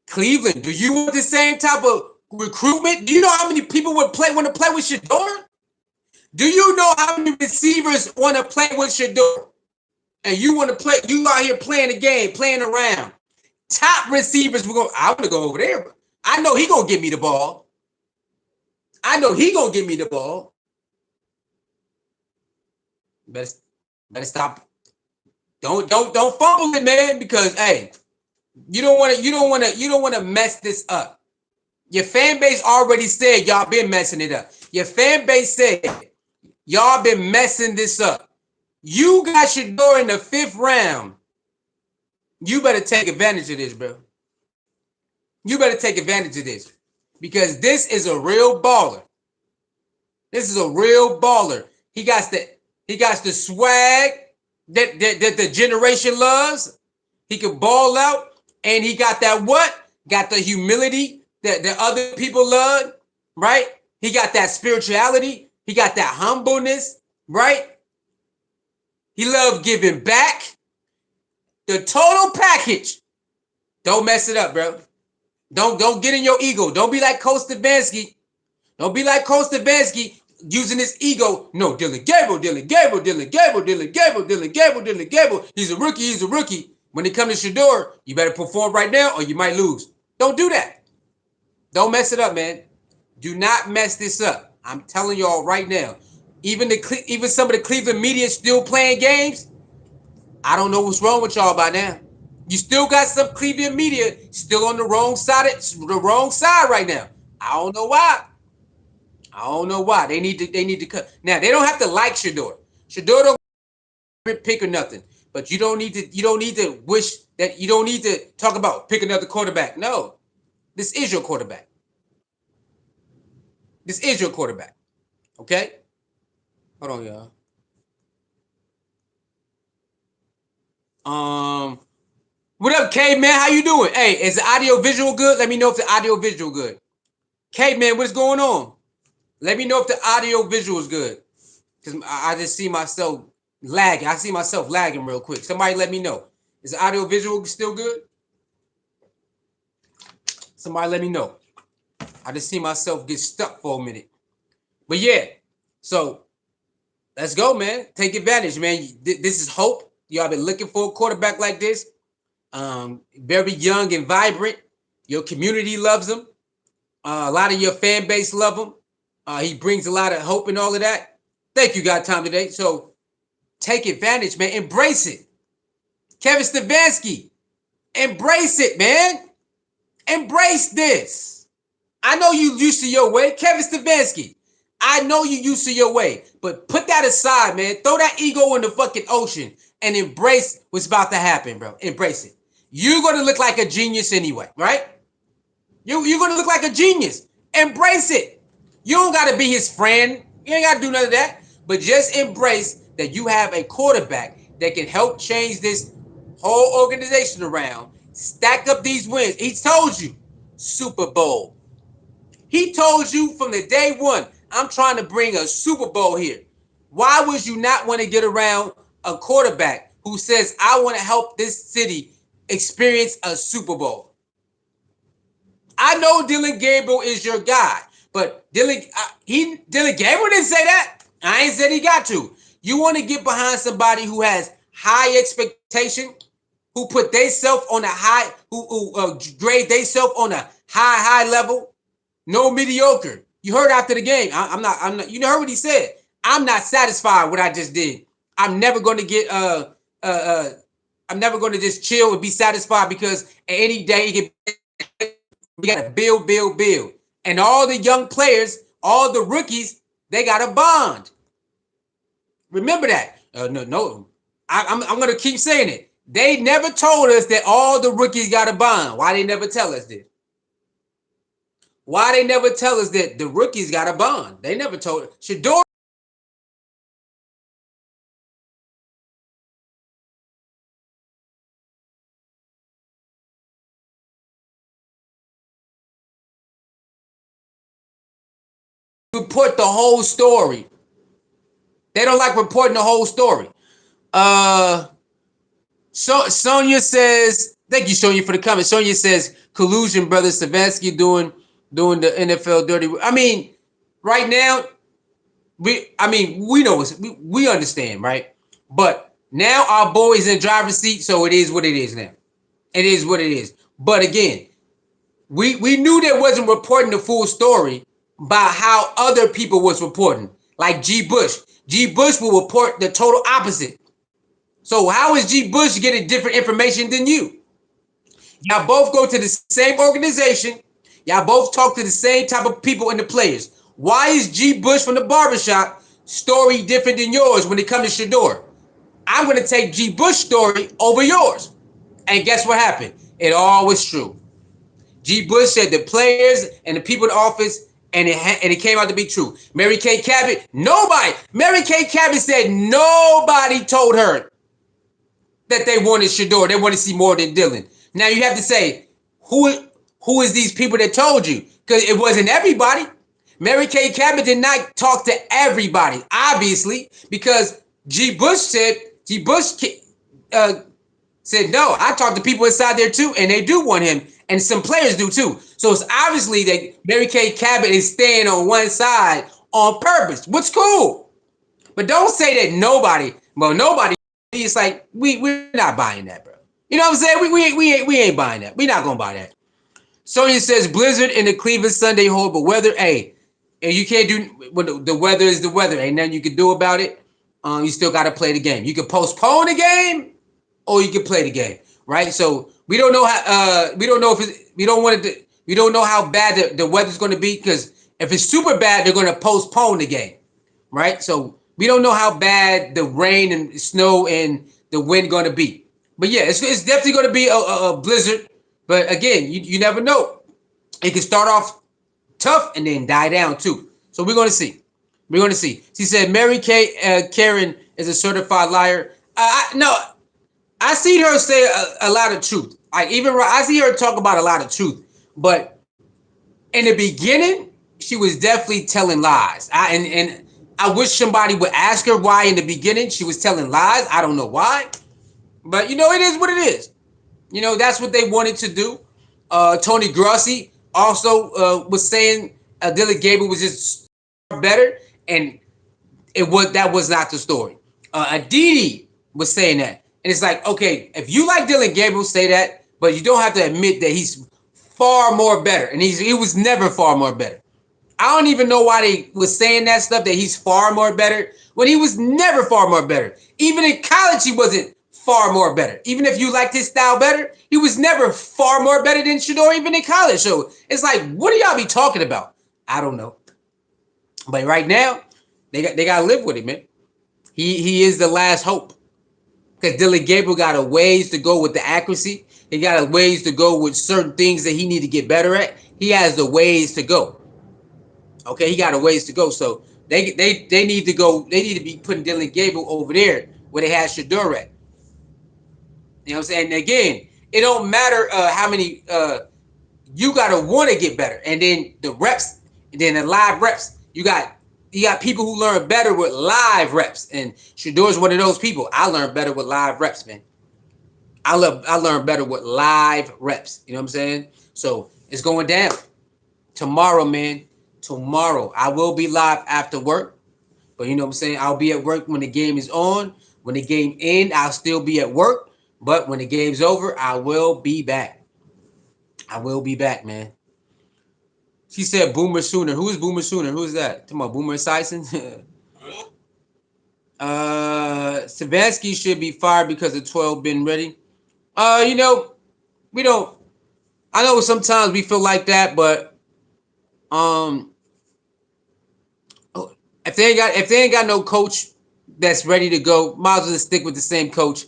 Cleveland, do you want the same type of recruitment? Do you know how many people want to play with Shedeur? Do you know how many receivers want to play with Shedeur? And you want to play, you out here playing the game, playing around. Top receivers, I want to go over there. I know he gonna give me the ball. I know he gonna give me the ball. Better stop. Don't fumble it, man, because hey, you don't want to mess this up. Your fan base already said y'all been messing it up. Your fan base said y'all been messing this up. You got Shedeur in the 5th round. You better take advantage of this, bro. You better take advantage of this because this is a real baller. This is a real baller. He got the swag that the generation loves. He can ball out, and he got that what? Got the humility that other people love, right? He got that spirituality. He got that humbleness, right? He loved giving back. The total package. Don't mess it up, bro. Don't get in your ego. Don't be like Coach Stefanski. Don't be like Coach Stefanski using his ego. No, Dylan Gabriel. He's a rookie. When it comes to Shedeur, you better perform right now or you might lose. Don't do that. Don't mess it up, man. Do not mess this up. I'm telling y'all right now. Even some of the Cleveland media still playing games. I don't know what's wrong with y'all by now. You still got some Cleveland media still on the wrong side right now. I don't know why. They need to cut. Now they don't have to like Shedeur. Shedeur don't pick or nothing. But you don't need to wish that you don't need to talk about pick another quarterback. No. This is your quarterback. This is your quarterback. Okay? Hold on, y'all. What up, K man? How you doing? Hey, is the audio visual good? Let me know if the audio visual good. K man, what's going on? Let me know if the audio visual is good. Because I just see myself lagging. I see myself lagging real quick. Somebody let me know. Is the audio visual still good? Somebody let me know. I just see myself get stuck for a minute. But yeah, so let's go, man. Take advantage, man. This is hope. Y'all been looking for a quarterback like this. Very young and vibrant. Your community loves him. A lot of your fan base love him. He brings a lot of hope and all of that. Thank you, got time today. So take advantage, man. Embrace it. Kevin Stefanski, embrace it, man. Embrace this. I know you used to your way. Kevin Stefanski, I know you used to your way. But put that aside, man. Throw that ego in the fucking ocean and embrace what's about to happen, bro. Embrace it. You're going to look like a genius anyway, right? You're going to look like a genius. Embrace it. You don't got to be his friend. You ain't got to do none of that. But just embrace that you have a quarterback that can help change this whole organization around. Stack up these wins. He told you Super Bowl. He told you from the day one, I'm trying to bring a Super Bowl here. Why would you not want to get around a quarterback who says, I want to help this city experience a Super Bowl? I know Dylan Gabriel is your guy, but Dylan Gabriel didn't say that. I ain't said he got to. You want to get behind somebody who has high expectation, who put theyself on a high, who grade theyself on a high level. No mediocre. You heard after the game. I'm not. You heard what he said. I'm not satisfied with what I just did. I'm never going to get. I'm never going to just chill and be satisfied because any day we got to build, and all the young players, all the rookies, they got a bond. Remember that. No. I'm going to keep saying it. They never told us that all the rookies got a bond. Why they never tell us this? Why they never tell us that the rookies got a bond? They never told us. Shedeur report the whole story. They don't like reporting the whole story. So Sonia says, thank you, Sonia, for the comment. Sonia says, collusion, brother Savansky doing the NFL dirty. I mean, right now, we know we understand, right? But now our boy is in driver's seat, so it is what it is now. It is what it is. But again, we knew they wasn't reporting the full story by how other people was reporting, like G. Bush. G. Bush will report the total opposite. So how is G. Bush getting different information than you? Y'all both go to the same organization. Y'all both talk to the same type of people and the players. Why is G. Bush from the barbershop story different than yours when it comes to Shedeur? I'm going to take G. Bush story over yours. And guess what happened? It all was true. G. Bush said the players and the people in the office, and it came out to be true. Mary Kay Cabot, nobody. Mary Kay Cabot said nobody told her that they wanted Shedeur. They want to see more than Dylan. Now you have to say, who is these people that told you? Because it wasn't everybody. Mary Kay Cabot did not talk to everybody, obviously, because G. Bush said no. I talked to people inside there too, and they do want him, and some players do too. So it's obviously that Mary Kay Cabot is staying on one side on purpose, which is cool. But don't say that nobody. Well, nobody. It's like we're not buying that, bro. You know what I'm saying? We ain't buying that. We're not gonna buy that. Sonya says blizzard in the Cleveland Sunday horrible weather. Hey, and you can't do when the weather is the weather. Ain't nothing you can do about it. You still got to play the game. You can postpone the game, or you can play the game, right? So we don't know how. We don't know if it's, we don't want it. We don't know how bad the weather's going to be, because if it's super bad, they're going to postpone the game, right? So we don't know how bad the rain and snow and the wind going to be. But yeah, it's definitely going to be a blizzard. But again, you never know. It can start off tough and then die down too. So we're going to see. We're going to see. She said Mary Kay Karen is a certified liar. No, I see her say a lot of truth. I see her talk about a lot of truth. But in the beginning, she was definitely telling lies. And I wish somebody would ask her why in the beginning she was telling lies. I don't know why. But, it is what it is. That's what they wanted to do. Tony Grossi also was saying Dylan Gabriel was just better, and that was not the story. Aditi was saying that, and it's like, okay, if you like Dylan Gabriel, say that, but you don't have to admit that he's far more better, and he was never far more better. I don't even know why they was saying that stuff, that he's far more better, when he was never far more better. Even in college, he wasn't far more better. Even if you liked his style better, he was never far more better than Shedeur even in college. So it's like, what do y'all be talking about? I don't know. But right now, they got to live with it, man. He is the last hope. Because Dylan Gabriel got a ways to go with the accuracy. He got a ways to go with certain things that he need to get better at. He has the ways to go. Okay, he got a ways to go. So they need to go. They need to be putting Dylan Gable over there where they had Shedeur at. You know what I'm saying? And again, it don't matter how many you gotta want to get better, and then the reps, and then the live reps. You got people who learn better with live reps, and Shedeur's one of those people. I learn better with live reps, man. I learn better with live reps. You know what I'm saying? So it's going down tomorrow, man. Tomorrow I will be live after work, but you know what I'm saying. I'll be at work when the game is on. When the game ends, I'll still be at work. But when the game's over, I will be back. I will be back, man. She said Boomer Sooner. Who is Boomer Sooner? Who is that? Talking about Boomer Esiason? Savansky should be fired because the 12 been ready. You know, we don't. I know sometimes we feel like that, but um, if they ain't got no coach that's ready to go, might as well just stick with the same coach.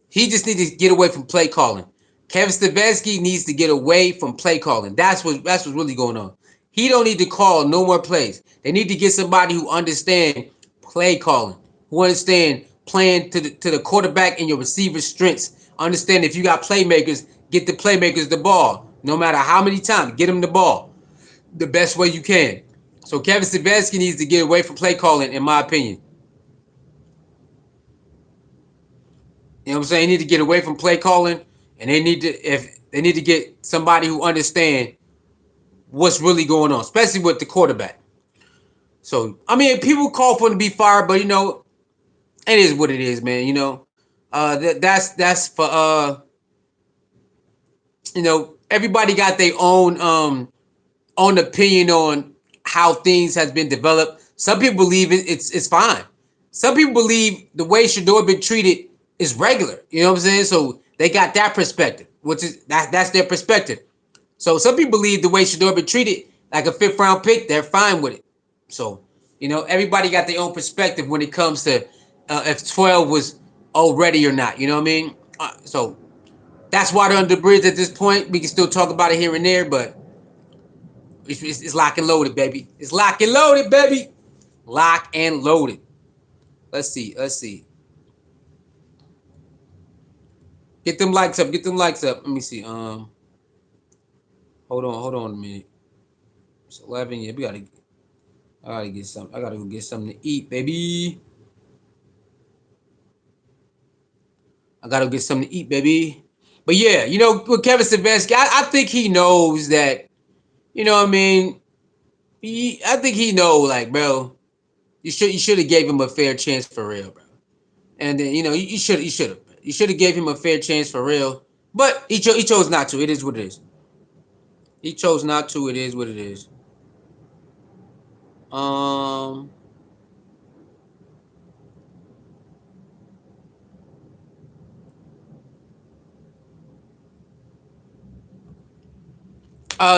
He just needs to get away from play calling. Kevin Stefanski needs to get away from play calling. That's what's really going on. He don't need to call no more plays. They need to get somebody who understand play calling, who understand playing to the quarterback and your receiver's strengths. Understand if you got playmakers, get the playmakers the ball. No matter how many times, get them the ball the best way you can. So Kevin Stefanski needs to get away from play calling, in my opinion. You know what I'm saying? They need to get away from play calling, and they need to get somebody who understand what's really going on, especially with the quarterback. So I mean, people call for him to be fired, but you know, it is what it is, man. You know, that's for you know, everybody got their own opinion on how things has been developed. Some people believe it's fine. Some people believe the way Shedeur been treated is regular. You know what I'm saying? So they got that perspective, which is that's their perspective. So some people believe the way Shedeur been treated, like a fifth round pick, they're fine with it. So you know, everybody got their own perspective when it comes to if 12 was already or not. You know what I mean? So that's water under the bridge at this point. We can still talk about it here and there, but it's lock and loaded, baby. It's lock and loaded, baby. Lock and loaded. Let's see. Let's see. Get them likes up. Get them likes up. Let me see. Hold on. Hold on a minute. It's 11. Yeah, we gotta. I gotta get some. I gotta go get something to eat, baby. I gotta get something to eat, baby. But yeah, you know, with Kevin Stefanski, I think he knows that. You know what I mean? I think he know, like, bro, you should have gave him a fair chance for real, bro. And then you know you should have gave him a fair chance for real. But he chose not to. It is what it is. He chose not to. It is what it is. Um.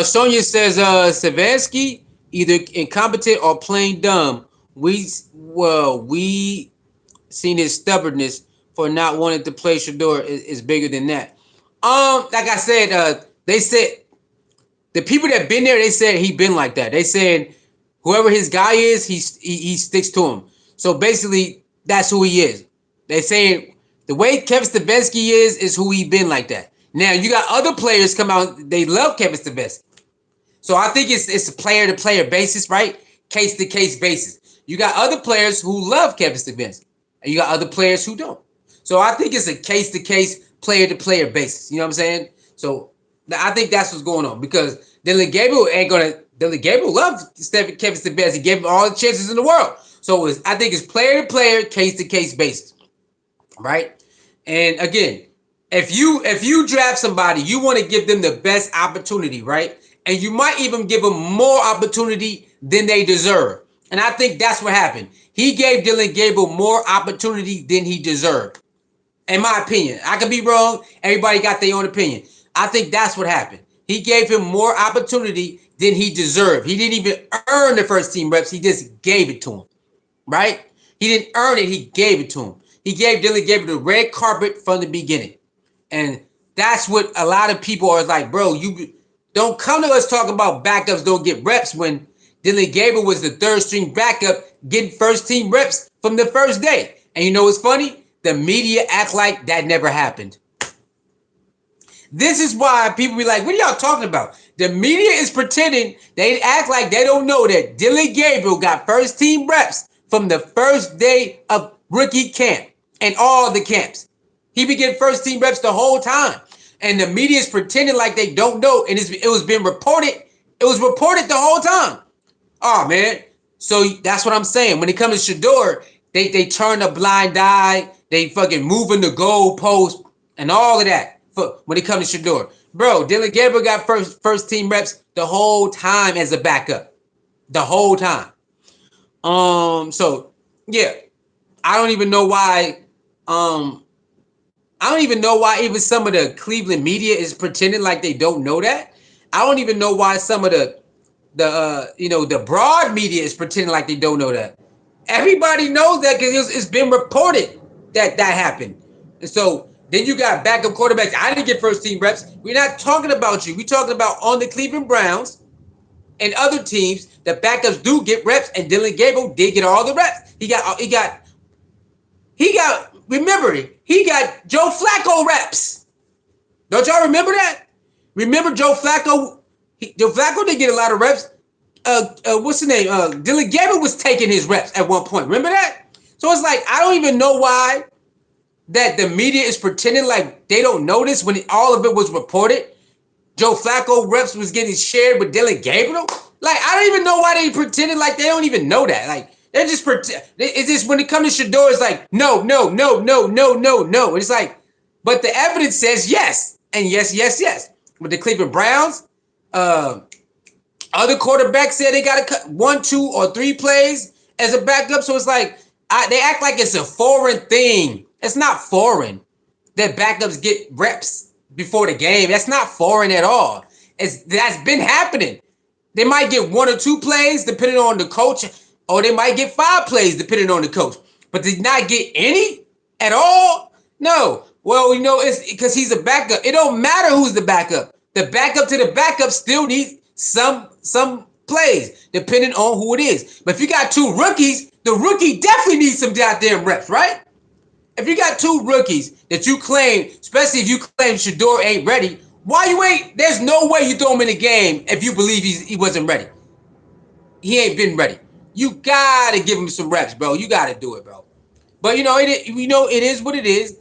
Sonia says, Savansky either incompetent or plain dumb. We seen his stubbornness for not wanting to play Shedeur is bigger than that. Like I said, they said the people that been there, they said he been like that. They said whoever his guy is, he sticks to him. So basically, that's who he is. They saying the way Kevin Stefanski is who he been like that. Now you got other players come out, they love Kevin Stefanski. So I think it's a player to player basis, right? Case to case basis. You got other players who love Kevin Stefanski, and you got other players who don't. So I think it's a case to case, player to player basis. You know what I'm saying? So I think that's what's going on because Dylan Gabriel ain't gonna. Dylan Gabriel loves Kevin Stefanski. He gave him all the chances in the world. So I think it's player to player, case to case basis, right? And again, if you draft somebody, you want to give them the best opportunity, right? And you might even give them more opportunity than they deserve. And I think that's what happened. He gave Dylan Gabriel more opportunity than he deserved. In my opinion, I could be wrong. Everybody got their own opinion. I think that's what happened. He gave him more opportunity than he deserved. He didn't even earn the first team reps. He just gave it to him, right? He didn't earn it. He gave it to him. He gave Dylan Gabriel the red carpet from the beginning. And that's what a lot of people are like, bro, you don't come to us talking about backups don't get reps when Dylan Gabriel was the third string backup getting first team reps from the first day. And you know what's funny? The media act like that never happened. This is why people be like, what are y'all talking about? The media is pretending, they act like they don't know that Dylan Gabriel got first team reps from the first day of rookie camp and all the camps. He be getting first team reps the whole time. And the media is pretending like they don't know. And it was being reported. It was reported the whole time. Oh, man. So that's what I'm saying. When it comes to Shedeur, they turn a blind eye. They fucking moving the goalpost and all of that. When it comes to Shedeur. Bro, Dylan Gabriel got first team reps the whole time as a backup. The whole time. So yeah. I don't even know why even some of the Cleveland media is pretending like they don't know that. I don't even know why some of the broad media is pretending like they don't know that. Everybody knows that because it's been reported that happened. And so then you got backup quarterbacks. I didn't get first team reps. We're not talking about you. We're talking about on the Cleveland Browns and other teams. The backups do get reps, and Dylan Gabriel did get all the reps. He got. Remember, he got Joe Flacco reps. Don't y'all remember that? Remember Joe Flacco? Joe Flacco didn't get a lot of reps. What's the name? Dylan Gabriel was taking his reps at one point. Remember that? So it's like, I don't even know why that the media is pretending like they don't notice when all of it was reported. Joe Flacco reps was getting shared with Dylan Gabriel. Like, I don't even know why they pretending like they don't even know that. Like, they're just pretend. It's just when it comes to Shedeur, it's like, no. And it's like, but the evidence says yes. And yes. With the Cleveland Browns, other quarterbacks said they got to cut 1, 2, or 3 plays as a backup. So it's like, they act like it's a foreign thing. It's not foreign that backups get reps before the game. That's not foreign at all. That's been happening. They might get 1 or 2 plays depending on the coach, or they might get 5 plays depending on the coach. But did not get any at all? No. Well, it's because he's a backup. It don't matter who's the backup. The backup to the backup still needs some plays depending on who it is. But if you got 2 rookies, the rookie definitely needs some goddamn reps, right? If you got 2 rookies that you claim, especially if you claim Shedeur ain't ready, why you ain't? There's no way you throw him in the game if you believe he wasn't ready. He ain't been ready. You gotta give him some reps, bro. You gotta do it, bro. But it is what it is.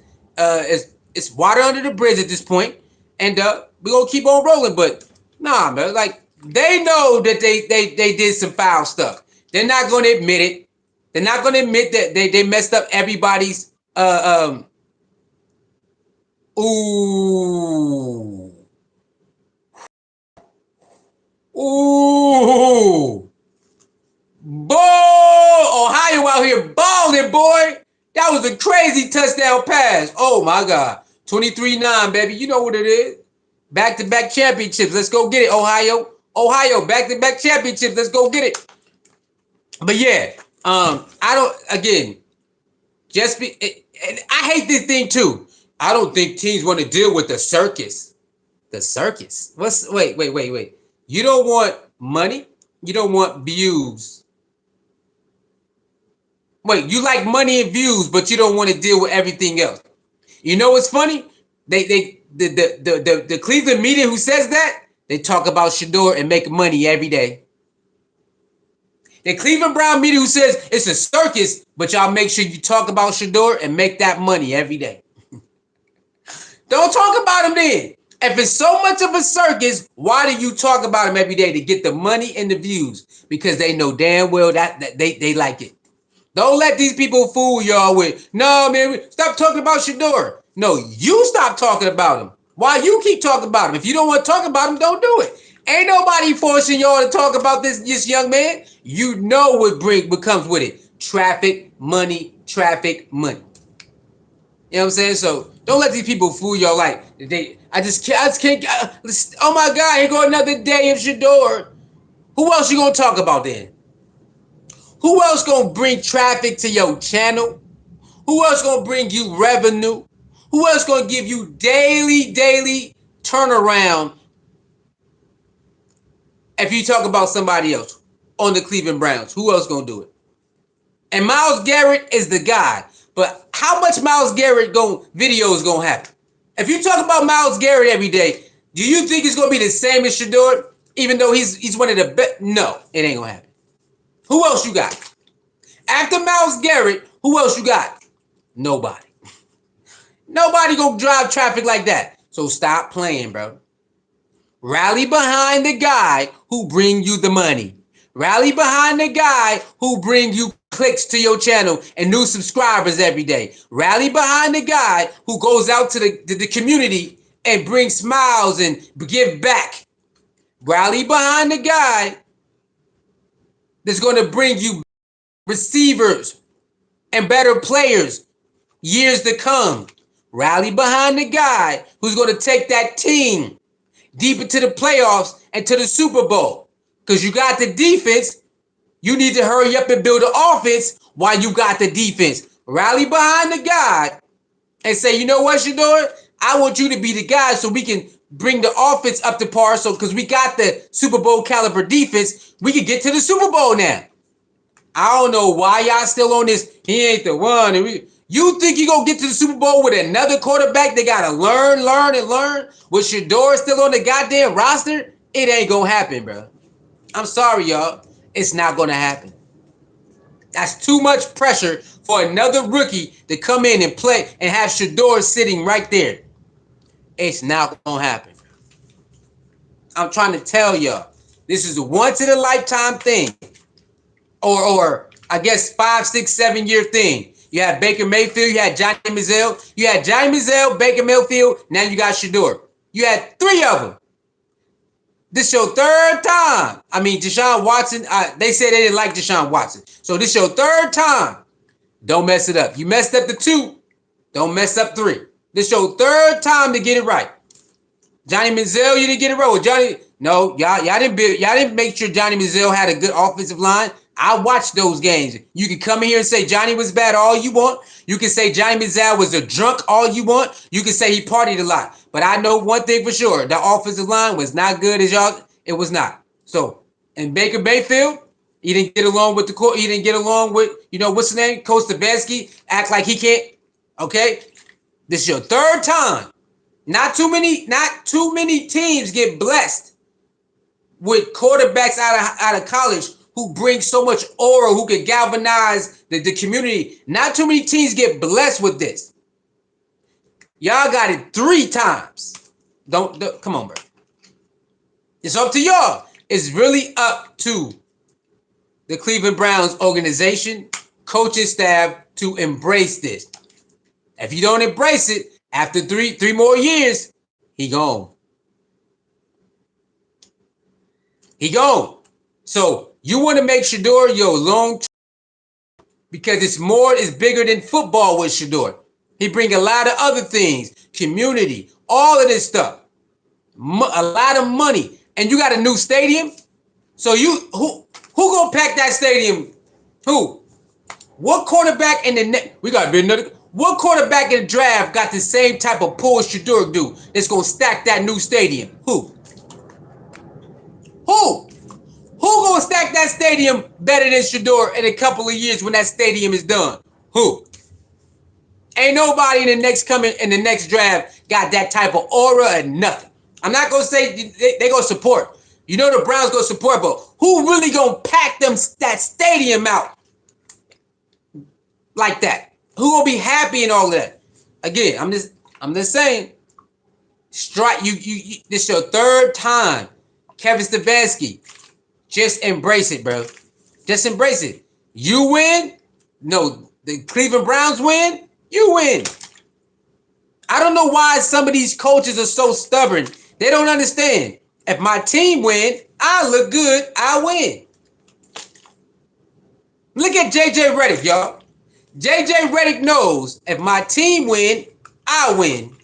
It's water under the bridge at this point, and we gonna keep on rolling. But nah, man, like they know that they did some foul stuff. They're not gonna admit it. They're not gonna admit that they messed up everybody's. Ooh. Ball! Ohio out here balling, boy. That was a crazy touchdown pass. Oh, my God. 23-9, baby. You know what it is. Back-to-back championships. Let's go get it, Ohio. Ohio, back-to-back championships. Let's go get it. But, yeah, I don't, again, and I hate this thing, too. I don't think teams want to deal with the circus. The circus? Wait. You don't want money? You don't want views. Wait, you like money and views, but you don't want to deal with everything else. You know what's funny? The Cleveland media who says that, they talk about Shedeur and make money every day. The Cleveland Brown media who says it's a circus, but y'all make sure you talk about Shedeur and make that money every day. Don't talk about him then. If it's so much of a circus, why do you talk about him every day? To get the money and the views, because they know damn well that they like it. Don't let these people fool y'all with, no, man, stop talking about Shedeur. No, you stop talking about him. Why you keep talking about him? If you don't want to talk about him, don't do it. Ain't nobody forcing y'all to talk about this young man. You know what comes with it. Traffic, money. You know what I'm saying? So don't let these people fool y'all like I just can't. Oh my God, here go another day of Shedeur. Who else you gonna talk about then? Who else gonna bring traffic to your channel? Who else gonna bring you revenue? Who else gonna give you daily turnaround if you talk about somebody else? on the Cleveland Browns. Who else gonna do it? And Myles Garrett is the guy. But how much Myles Garrett videos gonna happen? If you talk about Myles Garrett every day, do you think it's gonna be the same as Shedeur? Even though he's one of the best? No, it ain't gonna happen. Who else you got? After Myles Garrett, who else you got? Nobody. Nobody gonna drive traffic like that. So stop playing, bro. Rally behind the guy who bring you the money. Rally behind the guy who bring you clicks to your channel and new subscribers every day. Rally behind the guy who goes out to the community and brings smiles and give back. Rally behind the guy that's going to bring you receivers and better players years to come. Rally behind the guy who's going to take that team deep into the playoffs and to the Super Bowl. Because you got the defense, you need to hurry up and build an offense while you got the defense. Rally behind the guy and say, you know what, Shedeur? I want you to be the guy so we can bring the offense up to par. So because we got the Super Bowl caliber defense, we can get to the Super Bowl now. I don't know why y'all still on this. He ain't the one. You think you gonna get to the Super Bowl with another quarterback? They gotta learn. With Shedeur still on the goddamn roster, it ain't gonna happen, bro. I'm sorry, y'all. It's not gonna happen. That's too much pressure for another rookie to come in and play and have Shedeur sitting right there. It's not gonna happen. I'm trying to tell y'all, this is a once in a lifetime thing. Or I guess 5, 6, 7 year thing. You had Baker Mayfield, you had Johnny Manziel, Baker Mayfield, now you got Shedeur. You had 3 of them. This your 3rd time. I mean, Deshaun Watson, they said they didn't like Deshaun Watson. So this your 3rd time. Don't mess it up. You messed up the 2. Don't mess up 3. This your 3rd time to get it right. Johnny Manziel, you didn't get it right. With Johnny, no, y'all didn't make sure Johnny Manziel had a good offensive line. I watched those games. You can come in here and say Johnny was bad all you want. You can say Johnny Manziel was a drunk all you want. You can say he partied a lot. But I know one thing for sure. The offensive line was not good as y'all. It was not. So, and Baker Mayfield, he didn't get along with the court. He didn't get along with, what's his name? Coach Stefanski. Act like he can't. Okay? This is your 3rd time. Not too many teams get blessed with quarterbacks out of college who bring so much aura, who can galvanize the community. Not too many teams get blessed with this. Y'all got it 3 times. Don't come on, bro. It's up to y'all. It's really up to the Cleveland Browns organization, coaching staff to embrace this. If you don't embrace it, after three more years, he gone. He gone. So you want to make Shedeur your long term, because it's bigger than football with Shedeur. He bring a lot of other things, community, all of this stuff, a lot of money, and you got a new stadium. So who gonna pack that stadium? Who? What quarterback in the what quarterback in the draft got the same type of pull Shedeur do that's gonna stack that new stadium? Who? Who gonna stack that stadium better than Shedeur in a couple of years when that stadium is done? Who? Ain't nobody in the next draft got that type of aura or nothing. I'm not gonna say they gonna support. The Browns gonna support, but who really gonna pack that stadium out like that? Who gonna be happy and all of that? Again, I'm just saying. Strike you. This your 3rd time, Kevin Stefanski. Just embrace it, bro. Just embrace it. You win. No, the Cleveland Browns win. You win. I don't know why some of these coaches are so stubborn. They don't understand. If my team win, I look good. I win. Look at JJ Redick, y'all. JJ Redick knows if my team win, I win.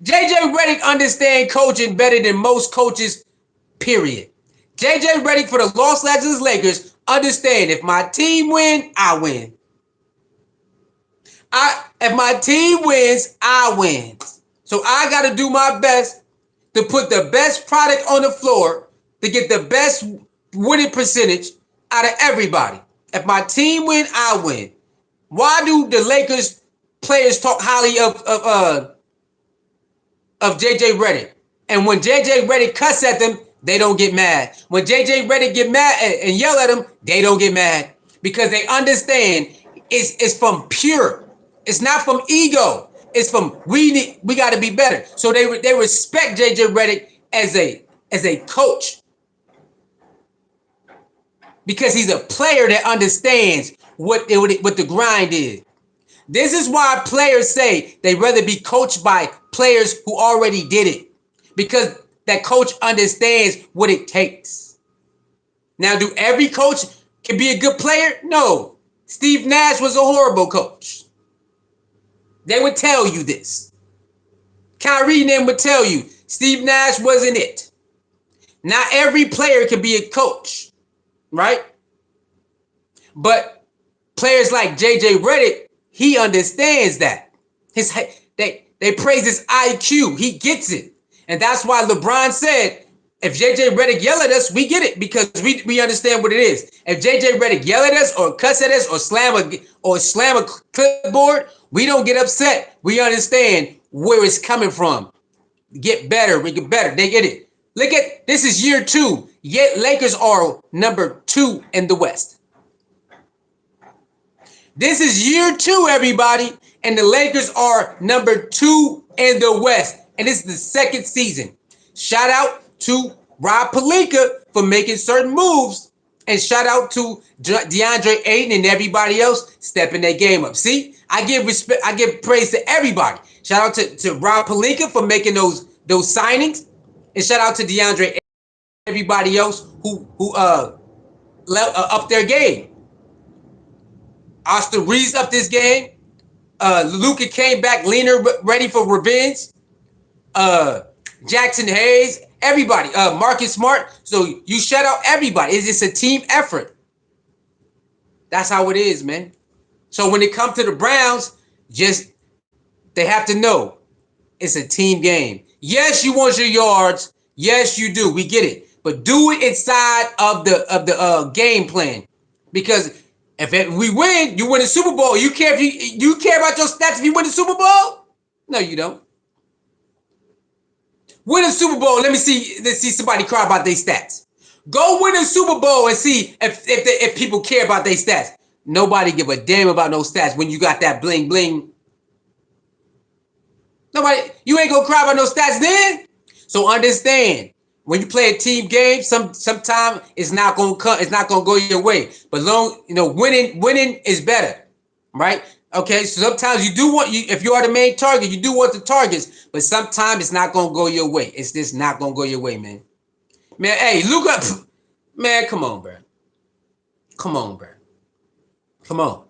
JJ Redick understands coaching better than most coaches, period. JJ Redick for the Los Angeles Lakers understand if my team win, I win. If my team wins, I win. So I got to do my best to put the best product on the floor to get the best winning percentage out of everybody. If my team win, I win. Why do the Lakers players talk highly of JJ Redick? And when JJ Redick cuss at them, they don't get mad. When JJ Redick get mad and yell at them, they don't get mad because they understand it's from pure. It's not from ego. It's from we got to be better. So they respect JJ Redick as a coach because he's a player that understands what the grind is. This is why players say they'd rather be coached by players who already did it because that coach understands what it takes. Now, do every coach can be a good player? No. Steve Nash was a horrible coach. They would tell you this. Kyrie and them would tell you Steve Nash wasn't it. Not every player can be a coach, right? But players like JJ Redick, he understands that. They praise his IQ. He gets it. And that's why LeBron said, if JJ Redick yell at us, we get it because we understand what it is. If JJ Redick yell at us or cuss at us or slam a clipboard, we don't get upset. We understand where it's coming from. Get better. We get better. They get it. Look at this is year 2. Yet Lakers are number 2 in the West. This is year 2, everybody, and the Lakers are number 2 in the West. And this is the second season. Shout out to Rob Pelinka for making certain moves. And shout out to DeAndre Ayton and everybody else stepping their game up. See, I give respect, I give praise to everybody. Shout out to Rob Pelinka for making those signings. And shout out to DeAndre Ayton and everybody else who upped their game. Austin Reeves upped this game. Luka came back leaner, ready for revenge. Jackson Hayes, everybody, Marcus Smart. So you shout out everybody. It's just a team effort. That's how it is, man. So when it comes to the Browns, they have to know it's a team game. Yes, you want your yards. Yes, you do. We get it. But do it inside of the game plan. Because if we win, you win the Super Bowl. You care if you care about your stats if you win the Super Bowl? No, you don't. Win a Super Bowl. Let's see somebody cry about their stats. Go win a Super Bowl and see if people care about their stats. Nobody give a damn about no stats when you got that bling bling. Nobody, you ain't gonna cry about no stats then. So understand, when you play a team game, sometimes it's not gonna come, it's not gonna go your way. But winning is better, right? Okay, so sometimes you do want if you are the main target, you do want the targets, but sometimes it's not gonna go your way. It's just not gonna go your way, man. Man, hey, Luka, man, come on, bro. Come on, bro. Come on.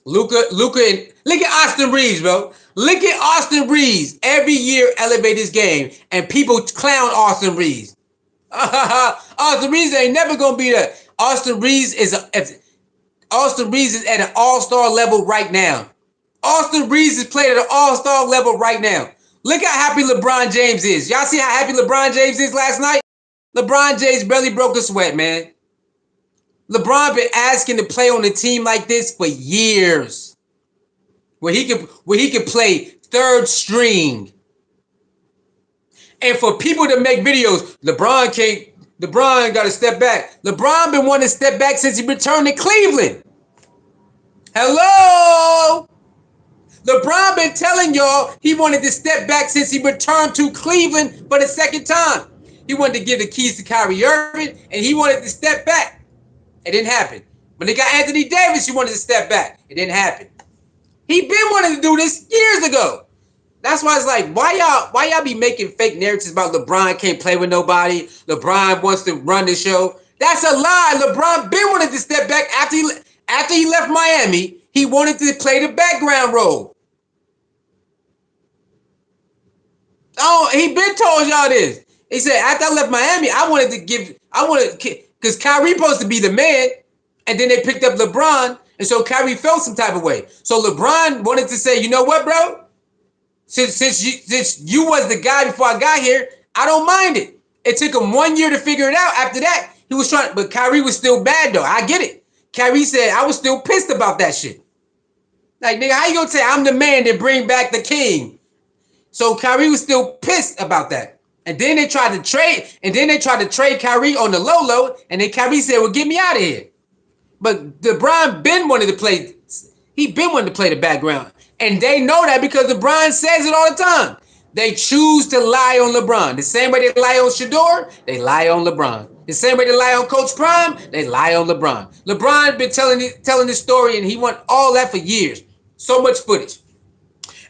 Luka, and look at Austin Reeves, bro. Look at Austin Reeves. Every year elevate his game, and people clown Austin Reeves. Austin Reeves ain't never gonna be there. Austin Reeves is at an all-star level right now. Austin Reeves is playing at an all-star level right now. Look how happy LeBron James is. Y'all see how happy LeBron James is last night? LeBron James barely broke a sweat, man. LeBron been asking to play on a team like this for years, where he could play third string. And for people to make videos, LeBron got to step back. LeBron been wanting to step back since he returned to Cleveland. Hello? LeBron been telling y'all he wanted to step back since he returned to Cleveland for the second time. He wanted to give the keys to Kyrie Irving, and he wanted to step back. It didn't happen. When they got Anthony Davis, he wanted to step back. It didn't happen. He been wanting to do this years ago. That's why it's like, why y'all be making fake narratives about LeBron can't play with nobody? LeBron wants to run the show. That's a lie. LeBron been wanted to step back after he left Miami. He wanted to play the background role. Oh, he been told y'all this. He said, after I left Miami, because Kyrie supposed to be the man, and then they picked up LeBron, and so Kyrie felt some type of way. So LeBron wanted to say, you know what, bro? Since you was the guy before I got here, I don't mind it. It took him 1 year to figure it out. After that, He was trying, but Kyrie was still bad though. I get it. Kyrie said, I was still pissed about that shit. Like, nigga, how you gonna say I'm the man that bring back the king? So Kyrie was still pissed about that. And then they tried to trade Kyrie on the low, and then Kyrie said, well, get me out of here. But LeBron been wanted to play, he been wanting to play the background. And they know that because LeBron says it all the time. They choose to lie on LeBron. The same way they lie on Shedeur, they lie on LeBron. The same way they lie on Coach Prime, they lie on LeBron. LeBron been telling this story, and he won all that for years. So much footage.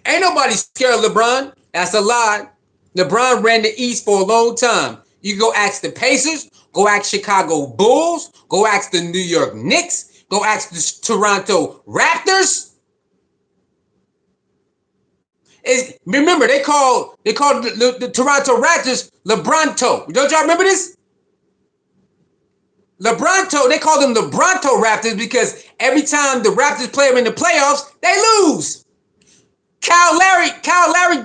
Ain't nobody scared of LeBron. That's a lie. LeBron ran the East for a long time. You can go ask the Pacers, go ask Chicago Bulls, go ask the New York Knicks, go ask the Toronto Raptors. Remember, they called the Toronto Raptors LeBronto. Don't y'all remember this? LeBronto, they called them LeBronto Raptors because every time the Raptors play them in the playoffs, they lose. Kyle Lowry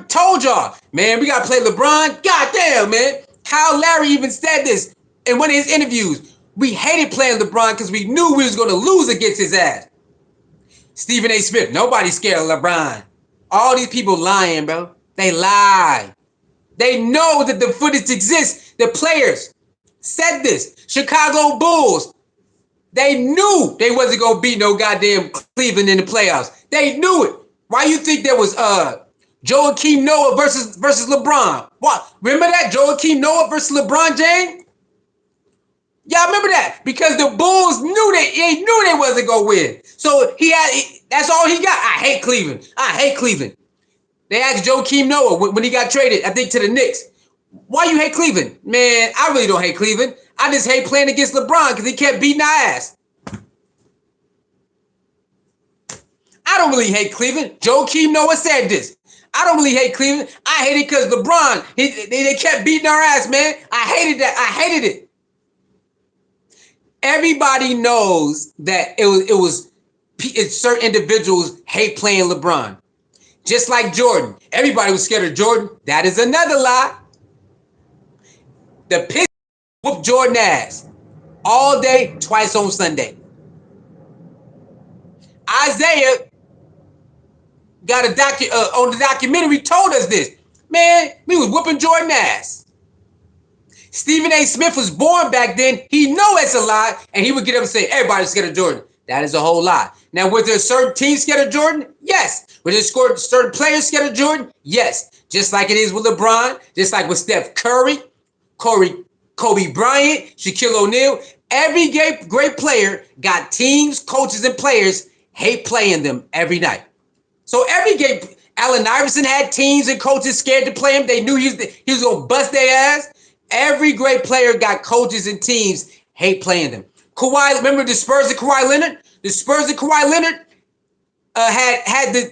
told y'all, man, we got to play LeBron. God damn, man. Kyle Lowry even said this in one of his interviews. We hated playing LeBron because we knew we was going to lose against his ass. Stephen A. Smith, nobody's scared of LeBron. All these people lying, bro. They lie. They know that the footage exists. The players said this. Chicago Bulls, they knew they wasn't going to beat no goddamn Cleveland in the playoffs. They knew it. Why you think there was Joakim Noah versus LeBron? What? Remember that? Joakim Noah versus LeBron James? Y'all remember that? Because the Bulls knew they wasn't gonna win. So that's all he got. I hate Cleveland. They asked Joakim Noah when he got traded, I think, to the Knicks. Why you hate Cleveland? Man, I really don't hate Cleveland. I just hate playing against LeBron because he kept beating our ass. I don't really hate Cleveland. Joakim Noah said this. I don't really hate Cleveland. I hate it because LeBron, they kept beating our ass, man. I hated that. I hated it. Everybody knows that it was certain individuals hate playing LeBron. Just like Jordan. Everybody was scared of Jordan. That is another lie. The Pistons whooped Jordan ass all day, twice on Sunday. Isaiah got on the documentary told us this. Man, we was whooping Jordan ass. Stephen A. Smith was born back then. He know it's a lie, and he would get up and say, everybody's scared of Jordan. That is a whole lie. Now, was there certain teams scared of Jordan? Yes. Was there certain players scared of Jordan? Yes. Just like it is with LeBron, just like with Steph Curry, Kobe Bryant, Shaquille O'Neal. Every great player got teams, coaches, and players hate playing them every night. So every game, Allen Iverson had teams and coaches scared to play him. They knew he was going to bust their ass. Every great player got coaches and teams hate playing them. Kawhi, remember the Spurs and Kawhi Leonard? The Spurs and Kawhi Leonard had the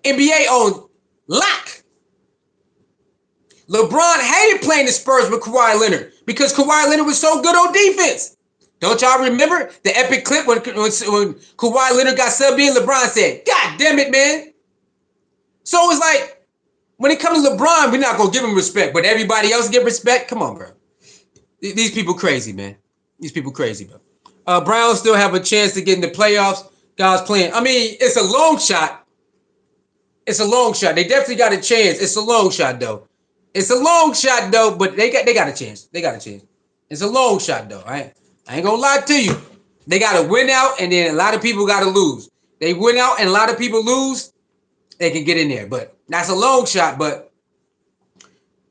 NBA on lock. LeBron hated playing the Spurs with Kawhi Leonard because Kawhi Leonard was so good on defense. Don't y'all remember the epic clip when Kawhi Leonard got subbed in? LeBron said, God damn it, man. So it's like, when it comes to LeBron, we're not going to give him respect, but everybody else get respect? Come on, bro. These people crazy, man. These people crazy, bro. Browns still have a chance to get in the playoffs. Guys playing. I mean, it's a long shot. It's a long shot. They definitely got a chance. It's a long shot, though. But they got a chance. They got a chance. It's a long shot, though, right? I ain't gonna lie to you. They got to win out, and then a lot of people got to lose. They win out, and a lot of people lose. They can get in there, but that's a long shot. But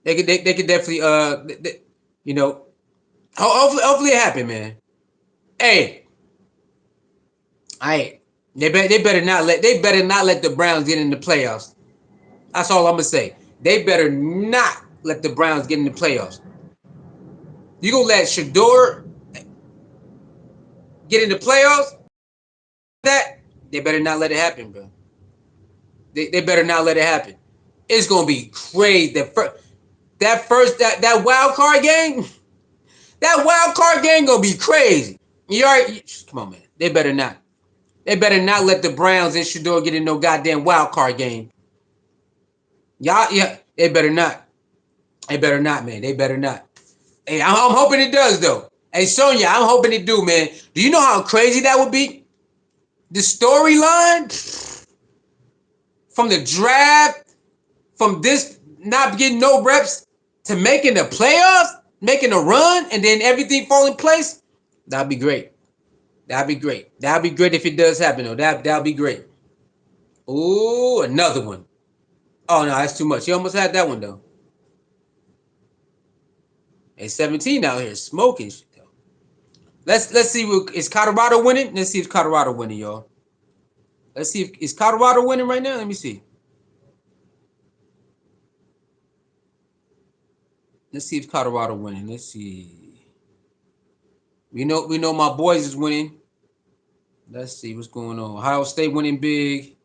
they could definitely, hopefully it happen, man. Hey, they better not let the Browns get in the playoffs. That's all I'm gonna say. They better not let the Browns get in the playoffs. You gonna let Shedeur get in the playoffs? That they better not let it happen, bro. They better not let it happen. It's gonna be crazy. That wild card game. That wild card game gonna be crazy. Come on, man. They better not. They better not let the Browns and Shedeur get in no goddamn wild card game. Yeah, they better not. They better not, man. They better not. Hey, I'm hoping it does, though. Hey, Sonya, I'm hoping they do, man. Do you know how crazy that would be? The storyline from the draft, from this not getting no reps to making the playoffs, making a run, and then everything fall in place. That'd be great. That'd be great. That'd be great if it does happen, though. That'd be great. Ooh, another one. Oh no, that's too much. You almost had that one though. Hey, 17 out here smoking shit though. Let's see. Is Colorado winning? Let's see if Colorado winning, y'all. Let's see if is Colorado winning right now. Let me see. Let's see if Colorado winning. Let's see. We know my boys is winning. Let's see what's going on. Ohio State winning big.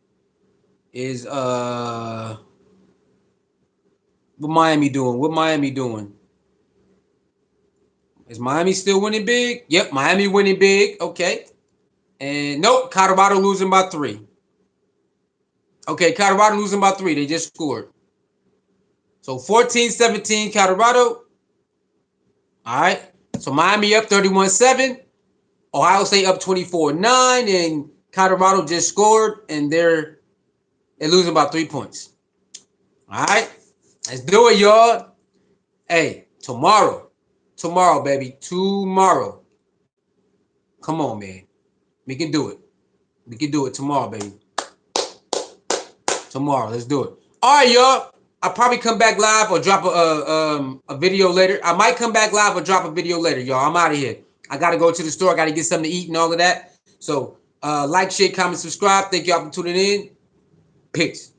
Is what Miami doing? What Miami doing? Is Miami still winning big? Yep, Miami winning big. Okay. And nope, Colorado losing by 3. Okay, Colorado losing by 3. They just scored. So 14-17 Colorado. All right. So Miami up 31-7. Ohio State up 24-9. And Colorado just scored. And they're losing by 3 points. All right. Let's do it, y'all. Hey, tomorrow. Tomorrow, baby. Tomorrow. Come on, man. We can do it. We can do it tomorrow, baby. Tomorrow. Let's do it. All right, y'all. I'll probably come back live or drop a video later. I might come back live or drop a video later, y'all. I'm out of here. I got to go to the store. I got to get something to eat and all of that. So like, share, comment, subscribe. Thank y'all for tuning in. Peace.